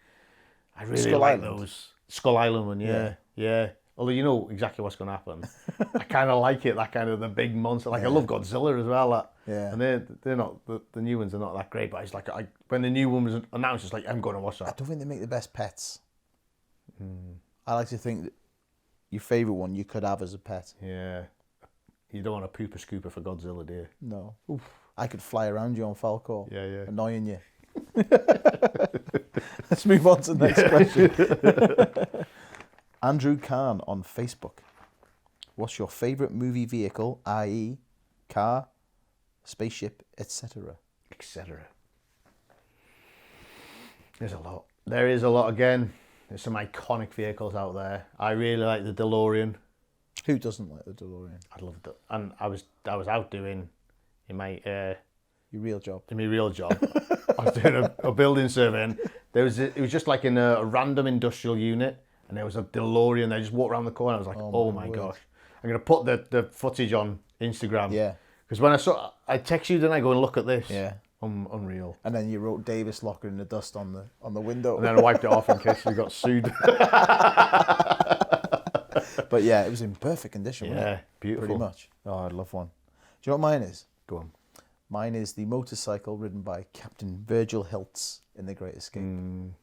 I really Skull like Island. those Skull Island one. Yeah. Although you know exactly what's going to happen, I kind of like it. That kind of the big monster. Like I love Godzilla as well. And they're not the new ones are not that great. But it's like when the new one was announced, it's like I'm going to watch that. I don't think they make the best pets. I like to think that your favourite one you could have as a pet. Yeah. You don't want a pooper scooper for Godzilla, do you? No. I could fly around you on Falcor. Yeah. Annoying you. Let's move on to the next question. Andrew Khan on Facebook. What's your favourite movie vehicle, i.e. car, spaceship, etc.? Etc. There's a lot. There is a lot again. There's some iconic vehicles out there. I really like the DeLorean. Who doesn't like the DeLorean? I love it. And I was out doing in my Your real job. in my real job. I was doing a building survey, and it was just like in a random industrial unit, and there was a DeLorean. They just walked around the corner. I was like, oh my gosh! I'm gonna put the footage on Instagram. Yeah. Because when I text you, then I go and look at this. Yeah. Unreal. And then you wrote Davis Locker in the dust on the window. And then I wiped it off in case we got sued. But yeah, it was in perfect condition. Wasn't Yeah, it? beautiful. Pretty much. Oh, I'd love one. Do you know what mine is? Go on. Mine is the motorcycle ridden by Captain Virgil Hiltz in The Great Escape.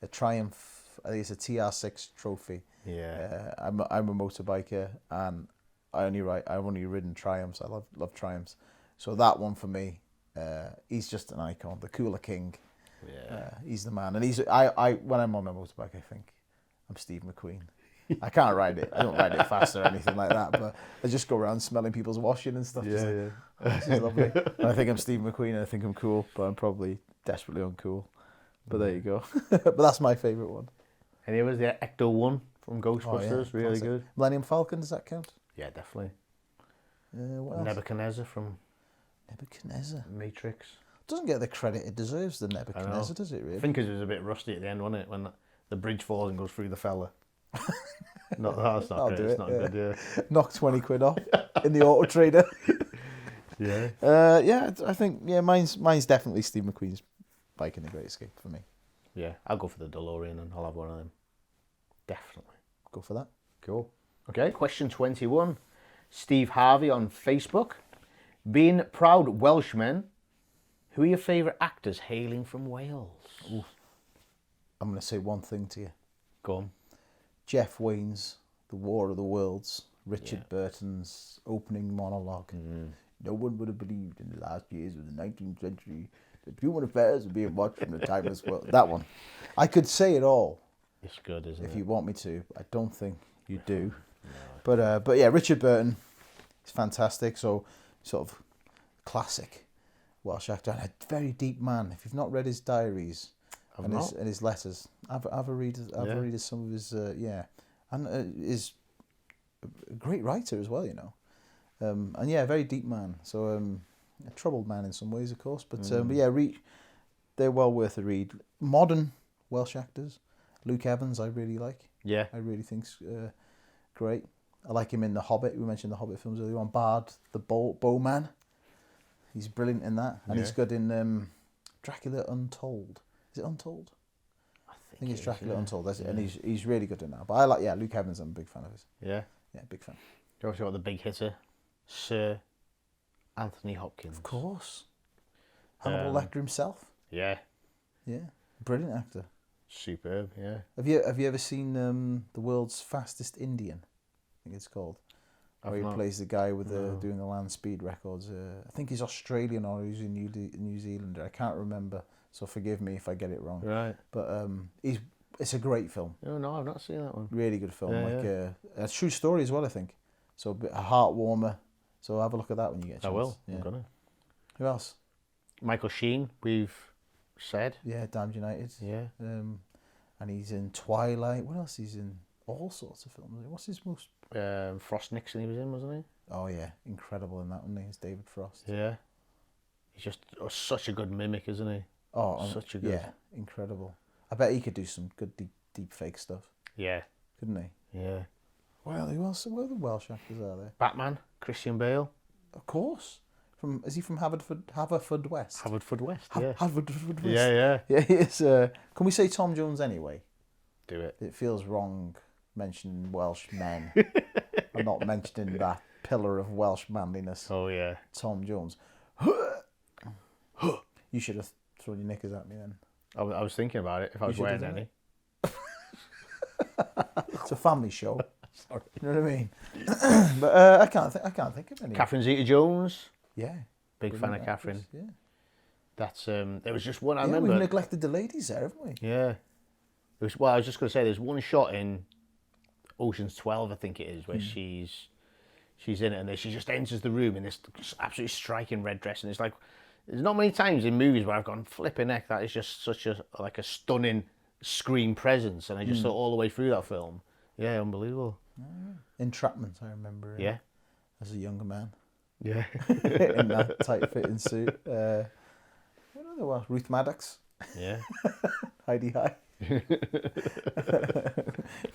A Triumph, I think it's a TR6 trophy. Yeah. I'm a motorbiker, and I've only ridden Triumphs. I love Triumphs. So that one for me, he's just an icon, the cooler king. Yeah. He's the man, and I when I'm on my motorbike, I think I'm Steve McQueen. I can't ride it. I don't ride it fast or anything like that, but I just go around smelling people's washing and stuff. Just like, "Oh, this is lovely." And I think I'm Steve McQueen, and I think I'm cool, but I'm probably desperately uncool. But there you go. But that's my favourite one. And here was the Ecto 1 from Ghostbusters. Really Classic. good. Millennium Falcon, does that count? Yeah, definitely. What else? Nebuchadnezzar from Nebuchadnezzar. Matrix. Doesn't get the credit it deserves, the Nebuchadnezzar, does it I really? think it was a bit rusty at the end, wasn't it? When the bridge falls and goes through the fella. Not that's not I'll great. do It's it, not yeah. good. Knock 20 quid off in the Auto Trader. Yeah. I think mine's definitely Steve McQueen's bike in The Great Escape for me. Yeah. I'll go for the DeLorean and I'll have one of them. Definitely. Go for that. Cool. Okay. Question 21. Steve Harvey on Facebook. Being proud Welshmen, who are your favourite actors hailing from Wales? I'm going to say one thing to you. Go on. Jeff Wayne's The War of the Worlds, Richard Burton's opening monologue. No one would have believed in the last years of the 19th century that human affairs were being watched from the timeless world. That one. I could say it all It's good, isn't if it? you want me to. I don't think you do. No. But yeah, Richard Burton is fantastic. So sort of classic Welsh actor and a very deep man. If you've not read his diaries and his letters, have a read. Have a read of some of his and is a great writer as well. You know, and yeah, a very deep man. So a troubled man in some ways, of course. But yeah, they're well worth a read. Modern Welsh actors, Luke Evans, I really like. Yeah. I really think's great. I like him in The Hobbit. We mentioned the Hobbit films earlier on. Bard, the Bowman. He's brilliant in that. And he's good in Dracula Untold. Is it Untold? I think it's Dracula Untold. That's it. And he's really good in that. But I like, Luke Evans, I'm a big fan of his. Yeah. Yeah, big fan. You also got the big hitter, Sir Anthony Hopkins. Of course. Hannibal Lecter himself. Yeah. Yeah. Brilliant actor. Superb, yeah. Have you ever seen The World's Fastest Indian? I think it's called. Where he plays the guy with doing the land speed records. I think he's Australian or he's a New Zealander. I can't remember, so forgive me if I get it wrong. Right. But it's a great film. No, I've not seen that one. Really good film. Yeah, a true story as well, I think. So a heart warmer. So have a look at that when you get a chance. I will. Yeah. I'm gonna. Who else? Michael Sheen, we've said. Yeah, Damned United. Yeah. And he's in Twilight. What else? He's in all sorts of films. What's his most? Frost Nixon he was in, wasn't he? Oh yeah, incredible in that one. He's David Frost. Yeah. He's just such a good mimic, isn't he? Oh, such a good. Yeah, incredible. I bet he could do some good deep fake stuff, Yeah. couldn't he? Yeah. Well, who else? What other Welsh actors are there? Batman, Christian Bale. Of course. Is he from Haverfordwest? Haverfordwest, yeah. Haverfordwest. Yeah. Yeah, he is. Can we say Tom Jones anyway? Do it. It feels wrong mentioning Welsh men and not mentioning that pillar of Welsh manliness, Oh, yeah. Tom Jones. You should have thrown your knickers at me then. I was thinking about it, if I was should have wearing done any. It's a family show. Sorry. You know what I mean? But I can't think of any. Catherine Zeta-Jones. Yeah. Big fan of Brilliant Catherine. actress, Yeah. That's there was just one I Yeah, remember. we've neglected the ladies there, haven't we? Yeah. I was just going to say, there's one shot in Ocean's 12, I think it is, where she's in it, and then she just enters the room in this absolutely striking red dress, and it's like, there's not many times in movies where I've gone, flipping heck, that is just such a stunning screen presence, and I just thought all the way through that film, yeah, unbelievable. Entrapment, I remember. Yeah. As a younger man. Yeah. In that tight-fitting suit. I don't know what, Ruth Maddox. Yeah. Heidi High.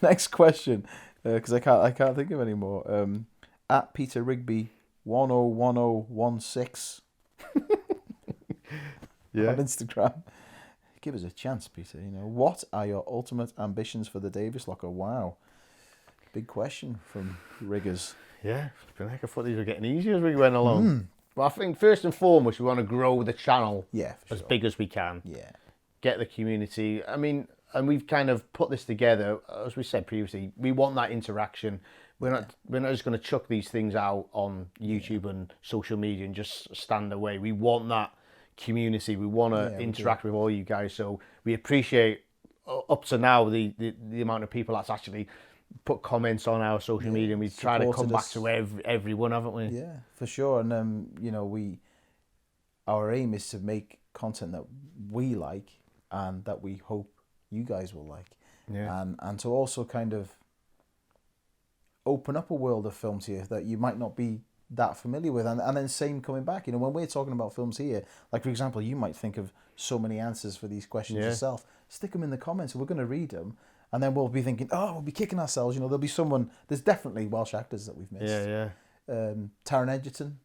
Next question, because I can't think of any more. At Peter Rigby 101016 on Instagram. Give us a chance, Peter. What are your ultimate ambitions for the Davis Locker? Wow, big question from Riggers. Yeah, I thought these were getting easier as we went along. Well, I think first and foremost, we want to grow the channel For as sure. big as we can. Yeah. Get the community. I mean, and we've kind of put this together, as we said previously. We want that interaction. We're not just going to chuck these things out on YouTube and social media and just stand away. We want that community. We want to interact with all you guys. So we appreciate up to now the amount of people that's actually put comments on our social media, and we try to come back to everyone, haven't we? Yeah, for sure. And our aim is to make content that we like and that we hope you guys will like. Yeah. And to also kind of open up a world of films here that you might not be that familiar with, and then same coming back. When we're talking about films here, like for example, you might think of so many answers for these questions yourself. Stick them in the comments, and we're going to read them. And then we'll be thinking, we'll be kicking ourselves. There'll be someone. There's definitely Welsh actors that we've missed. Yeah. Taron Egerton.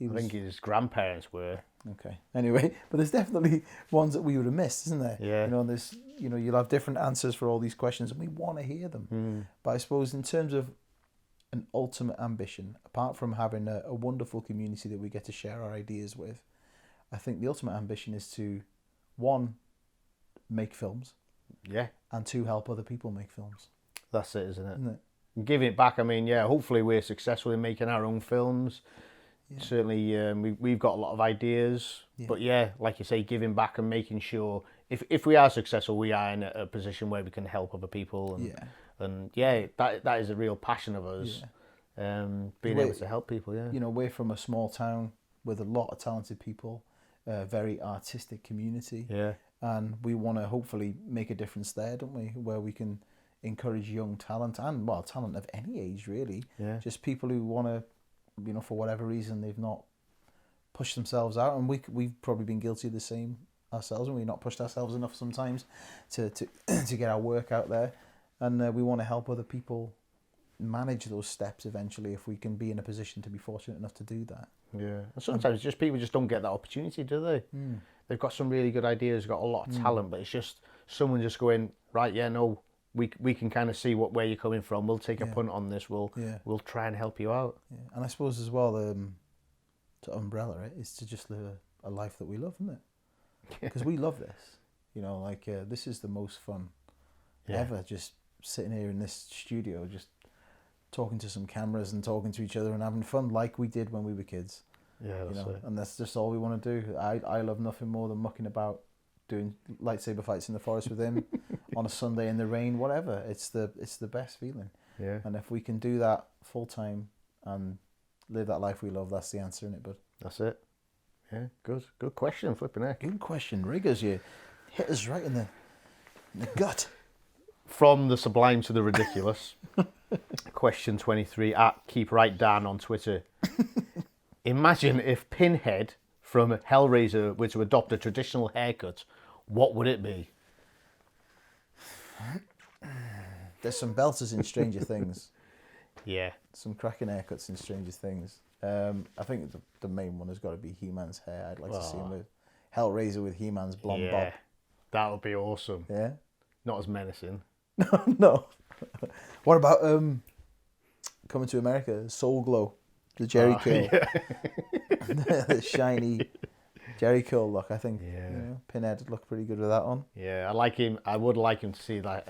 I think his grandparents were. Okay. Anyway, but there's definitely ones that we would have missed, isn't there? Yeah. There's, you'll have different answers for all these questions, and we want to hear them. But I suppose in terms of an ultimate ambition, apart from having a wonderful community that we get to share our ideas with, I think the ultimate ambition is to, one, make films. Yeah. And two, help other people make films. That's it, isn't it? Isn't it? Giving it back. I mean, hopefully we're successful in making our own films. Yeah. Certainly, we've got a lot of ideas. Yeah. But like you say, giving back and making sure if we are successful, we are in a position where we can help other people. And that is a real passion of us. Yeah. Being able to help people. Yeah. We're from a small town with a lot of talented people, a very artistic community. Yeah. And we want to hopefully make a difference there, don't we? Where we can encourage young talent and, talent of any age, really. Yeah. Just people who want to, for whatever reason, they've not pushed themselves out. And we've probably been guilty of the same ourselves, and we've not pushed ourselves enough sometimes to get our work out there. And we want to help other people manage those steps eventually if we can be in a position to be fortunate enough to do that. Yeah. And sometimes just people just don't get that opportunity, do they? They've got some really good ideas, got a lot of talent, but it's just someone just going, right, we can kind of see where you're coming from. We'll take a punt on this. We'll try and help you out. Yeah. And I suppose as well, to umbrella it, is to just live a life that we love, isn't it? Because we love this. This is the most fun ever, just sitting here in this studio, just talking to some cameras and talking to each other and having fun like we did when we were kids. Yeah, that's it. And that's just all we want to do. I love nothing more than mucking about, doing lightsaber fights in the forest with him on a Sunday in the rain, whatever. It's the best feeling. Yeah. And if we can do that full time and live that life we love, that's the answer, isn't it, bud? That's it. Yeah, good question, flipping heck. Good question, Riggers. You hit us right in the gut. From the sublime to the ridiculous. Question 23 at Keep Right Dan on Twitter. Imagine if Pinhead from Hellraiser were to adopt a traditional haircut, what would it be? There's some belters in Stranger Things. Yeah. Some cracking haircuts in Stranger Things. I think the main one has got to be He-Man's hair. I'd like to see him with Hellraiser with He-Man's blonde bob. That would be awesome. Yeah. Not as menacing. No. What about Coming to America? Soul Glow, the Jerry Curl, the shiny Jerry Curl look. I think Pinhead would look pretty good with that on. Yeah, I like him. I would like him to see that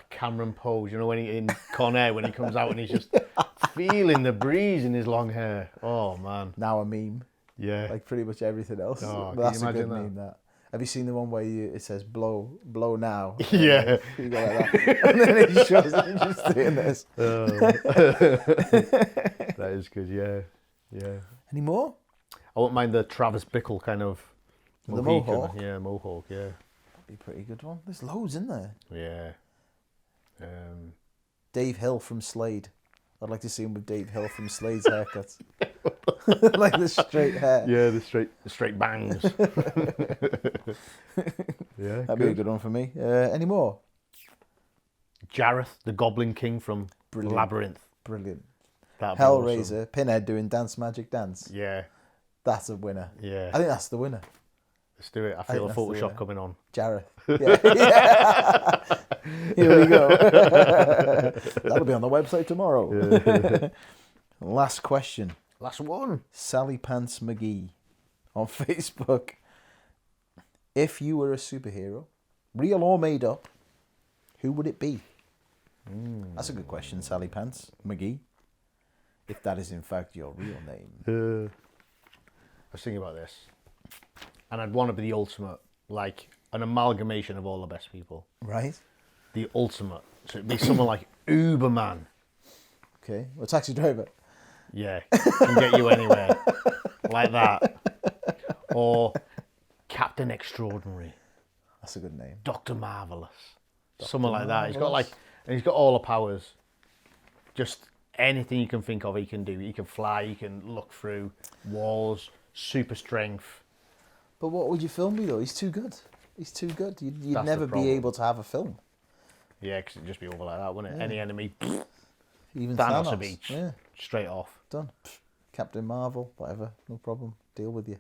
Cameron pose. You know, when he in Con Air, when he comes out and he's just feeling the breeze in his long hair. Oh man, now a meme. Yeah, like pretty much everything else. Oh, But that's can a you good imagine meme. That. Have you seen the one where it says "blow now"? Yeah. You go like that, and then he shows him just doing this. That is good. Yeah. Any more? I wouldn't mind the Travis Bickle kind of The Mohican. Mohawk? Yeah, Mohawk. Yeah. That'd be a pretty good one. There's loads in there. Yeah. Dave Hill from Slade. I'd like to see him with Dave Hill from Slade's haircuts. Like the straight hair. Yeah, the straight bangs. Yeah, that'd be a good one for me. Any more? Jareth, the Goblin King from Labyrinth. Brilliant. That'd be Hellraiser, awesome. Pinhead doing Dance Magic Dance. Yeah. That's a winner. Yeah. I think that's the winner. Let's do it. I I feel think a that's the Photoshop winner. coming on. Jareth. Yeah. Here we go. That'll be on the website tomorrow. Last question. Last one. Sally Pants McGee on Facebook. If you were a superhero, real or made up, who would it be? That's a good question, Sally Pants McGee. If that is in fact your real name. I was thinking about this. And I'd want to be the ultimate, like an amalgamation of all the best people. Right. The ultimate. So it'd be someone like Uberman. Okay. Well, taxi driver. Yeah. Can get you anywhere. Like that. Or Captain Extraordinary. That's a good name. Dr. Marvelous. Someone like that. He's Marvelous. got all the powers. Just anything you can think of he can do. He can fly, he can look through walls, super strength. But what would you film with though? He's too good. He's too good. You'd That's never the be problem. able to have a film. Yeah, because it'd just be over like that, wouldn't it? Any enemy, Even Thanos Thanos. a beach. Yeah. Straight off. Done. Captain Marvel, whatever. No problem. Deal with you.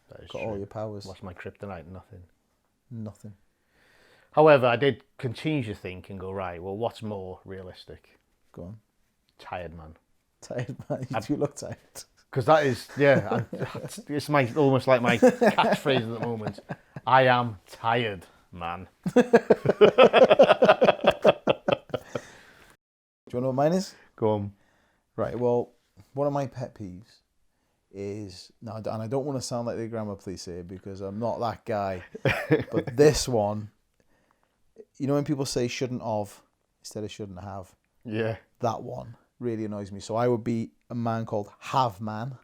That is Got true. all your powers. What's my kryptonite? Nothing. Nothing. However, I did continue to think and go, right, well, what's more realistic? Go on. Tired man. Tired man. You do look tired. Because that is, it's almost like my catchphrase at the moment. I am tired, man. Do you want to know what mine is? Go on. Right, well, one of my pet peeves is, now, and I don't want to sound like the grammar police here because I'm not that guy, but this one, you know when people say shouldn't have instead of shouldn't have? Yeah. That one really annoys me. So I would be a man called Have Man,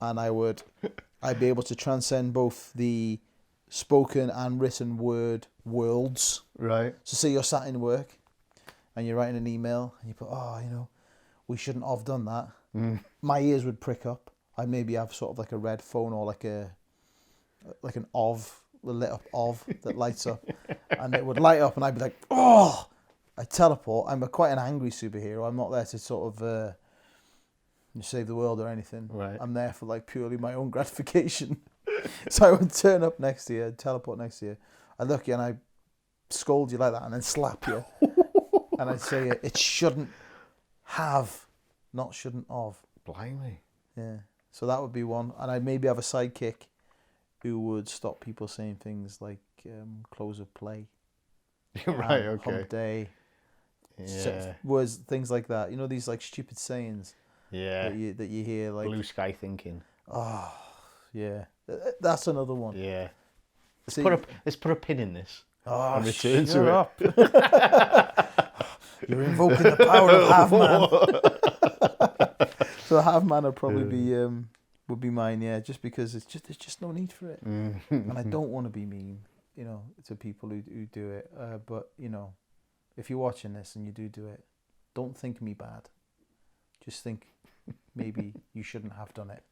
and I'd be able to transcend both the spoken and written word worlds. Right. So say you're sat in work and you're writing an email and you put, we shouldn't have done that. My ears would prick up. I'd maybe have sort of like a red phone or like an lit up that lights up, and it would light up and I'd be like, oh, I teleport. I'm quite an angry superhero. I'm not there to sort of save the world or anything. Right. I'm there for like purely my own gratification. So I would turn up next to you, teleport next to you. I'd look you and I'd scold you like that and then slap you. And I'd say it shouldn't have, not shouldn't have. Blimey. Yeah. So that would be one. And I'd maybe have a sidekick who would stop people saying things like close of play. Right, okay. Hump day. Yeah. Words, things like that. You know, these like stupid sayings Yeah. that you hear like, Blue sky thinking. oh, yeah. That's another one. Yeah. See, Let's put a pin in this. oh, and return shut to it. up. You're invoking the power of Have Man. So Have Man would probably would be mine, yeah, just because there's just no need for it. And I don't want to be mean, to people who do it. But, if you're watching this and you do it, don't think me bad. Just think maybe you shouldn't have done it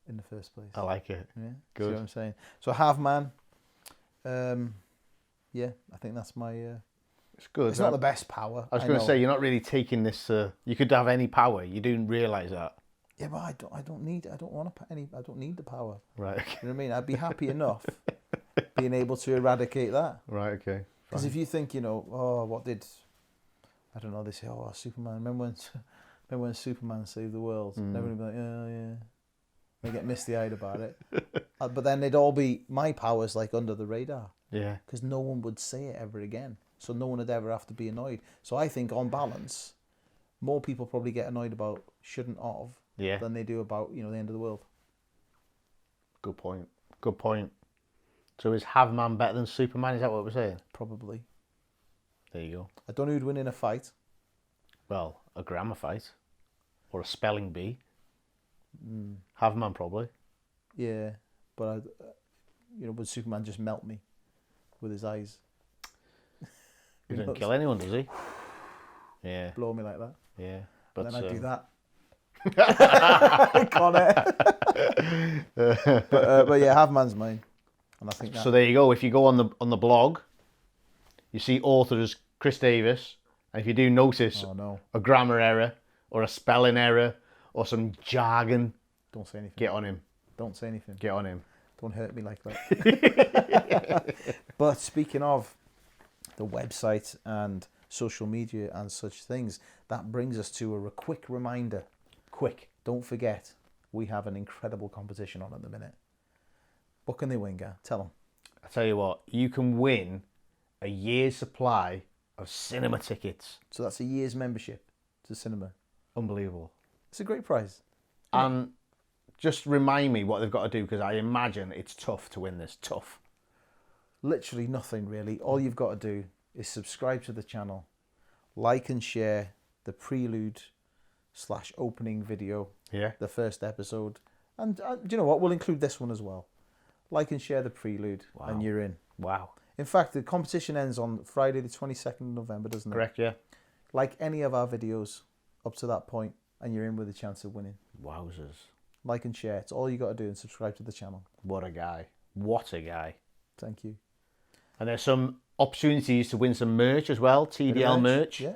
in the first place. I like it. Yeah, Good. See what I'm saying? So Have Man, yeah, I think that's my... It's good. It's not the best power. I was going to know. say, you're not really taking this... you could have any power. You didn't realise that. Yeah, but I don't need the power. Right. You know what I mean? I'd be happy enough being able to eradicate that. Right. Okay. Because if you think, what did, I don't know, they say, Superman. Remember when Superman saved the world? And everyone would be like, oh yeah. They get misty-eyed about it. But then they'd all be, my powers like under the radar. Yeah. Because no one would say it ever again. So no one would ever have to be annoyed. So I think on balance, more people probably get annoyed about shouldn't of than they do about, the end of the world. Good point. Good point. So is Have-Man better than Superman? Is that what we're saying? Probably. There you go. I don't know who'd win in a fight. Well, a grammar fight. Or a spelling bee. Have-Man probably. Yeah. But, would Superman just melt me with his eyes? He doesn't kill anyone, does he? Yeah. Blow me like that. Yeah. But But then I'd do that. But yeah, Have-Man's mine. And I think that... So there you go. If you go on the blog, you see authors Chris Davis, and if you do notice a grammar error or a spelling error or some jargon, don't say anything. Get on him. Don't say anything. Get on him. Don't hurt me like that. But speaking of the website and social media and such things, that brings us to a quick reminder. Quick, don't forget, we have an incredible competition on at the minute. What can they win, Gar? Tell them. I tell you what, you can win a year's supply of cinema tickets. So that's a year's membership to cinema. Unbelievable. It's a great prize. And just remind me what they've got to do, because I imagine it's tough to win this. Tough. Literally nothing, really. All you've got to do is subscribe to the channel, like and share the prelude/opening video, the first episode. And do you know what? We'll include this one as well. Like and share the prelude, and you're in. Wow. In fact, the competition ends on Friday the 22nd of November, doesn't it? Correct, yeah. Like any of our videos up to that point, and you're in with a chance of winning. Wowzers. Like and share. It's all you got to do, and subscribe to the channel. What a guy. What a guy. Thank you. And there's some opportunities to win some merch as well, TDL merch. Yeah.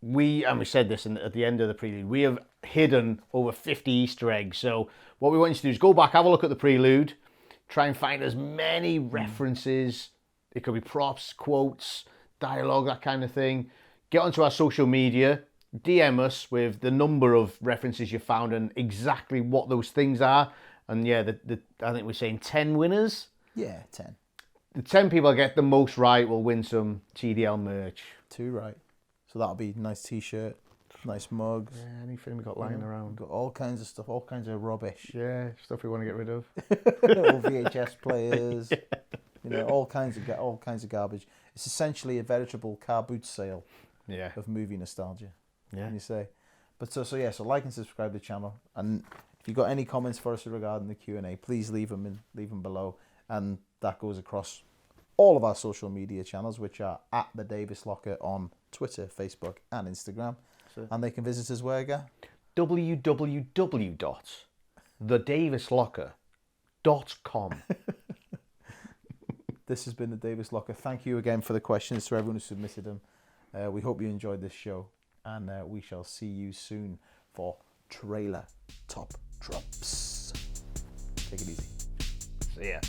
We said this at the end of the prelude, we have hidden over 50 Easter eggs. So what we want you to do is go back, have a look at the prelude, try and find as many references. It could be props, quotes, dialogue, that kind of thing. Get onto our social media, DM us with the number of references you found and exactly what those things are. And yeah, I think we're saying 10 winners. Yeah, 10. The 10 people get the most right will win some TDL merch. 2 right. So that'll be a nice t-shirt, nice mugs. Yeah, anything we got lying around. Got all kinds of stuff, all kinds of rubbish. Yeah, stuff we want to get rid of. Little VHS players. All kinds of garbage. It's essentially a veritable car boot sale of movie nostalgia. Yeah. Can you say? But so like and subscribe to the channel. And if you've got any comments for us regarding the Q&A, please leave them below. And that goes across all of our social media channels, which are at The Davis Locker on Twitter, Facebook, and Instagram. And they can visit us where, Gar? www.thedavislocker.com. This has been The Davis Locker. Thank you again for the questions to everyone who submitted them. We hope you enjoyed this show, and we shall see you soon for Trailer Top Drops. Take it easy. See ya.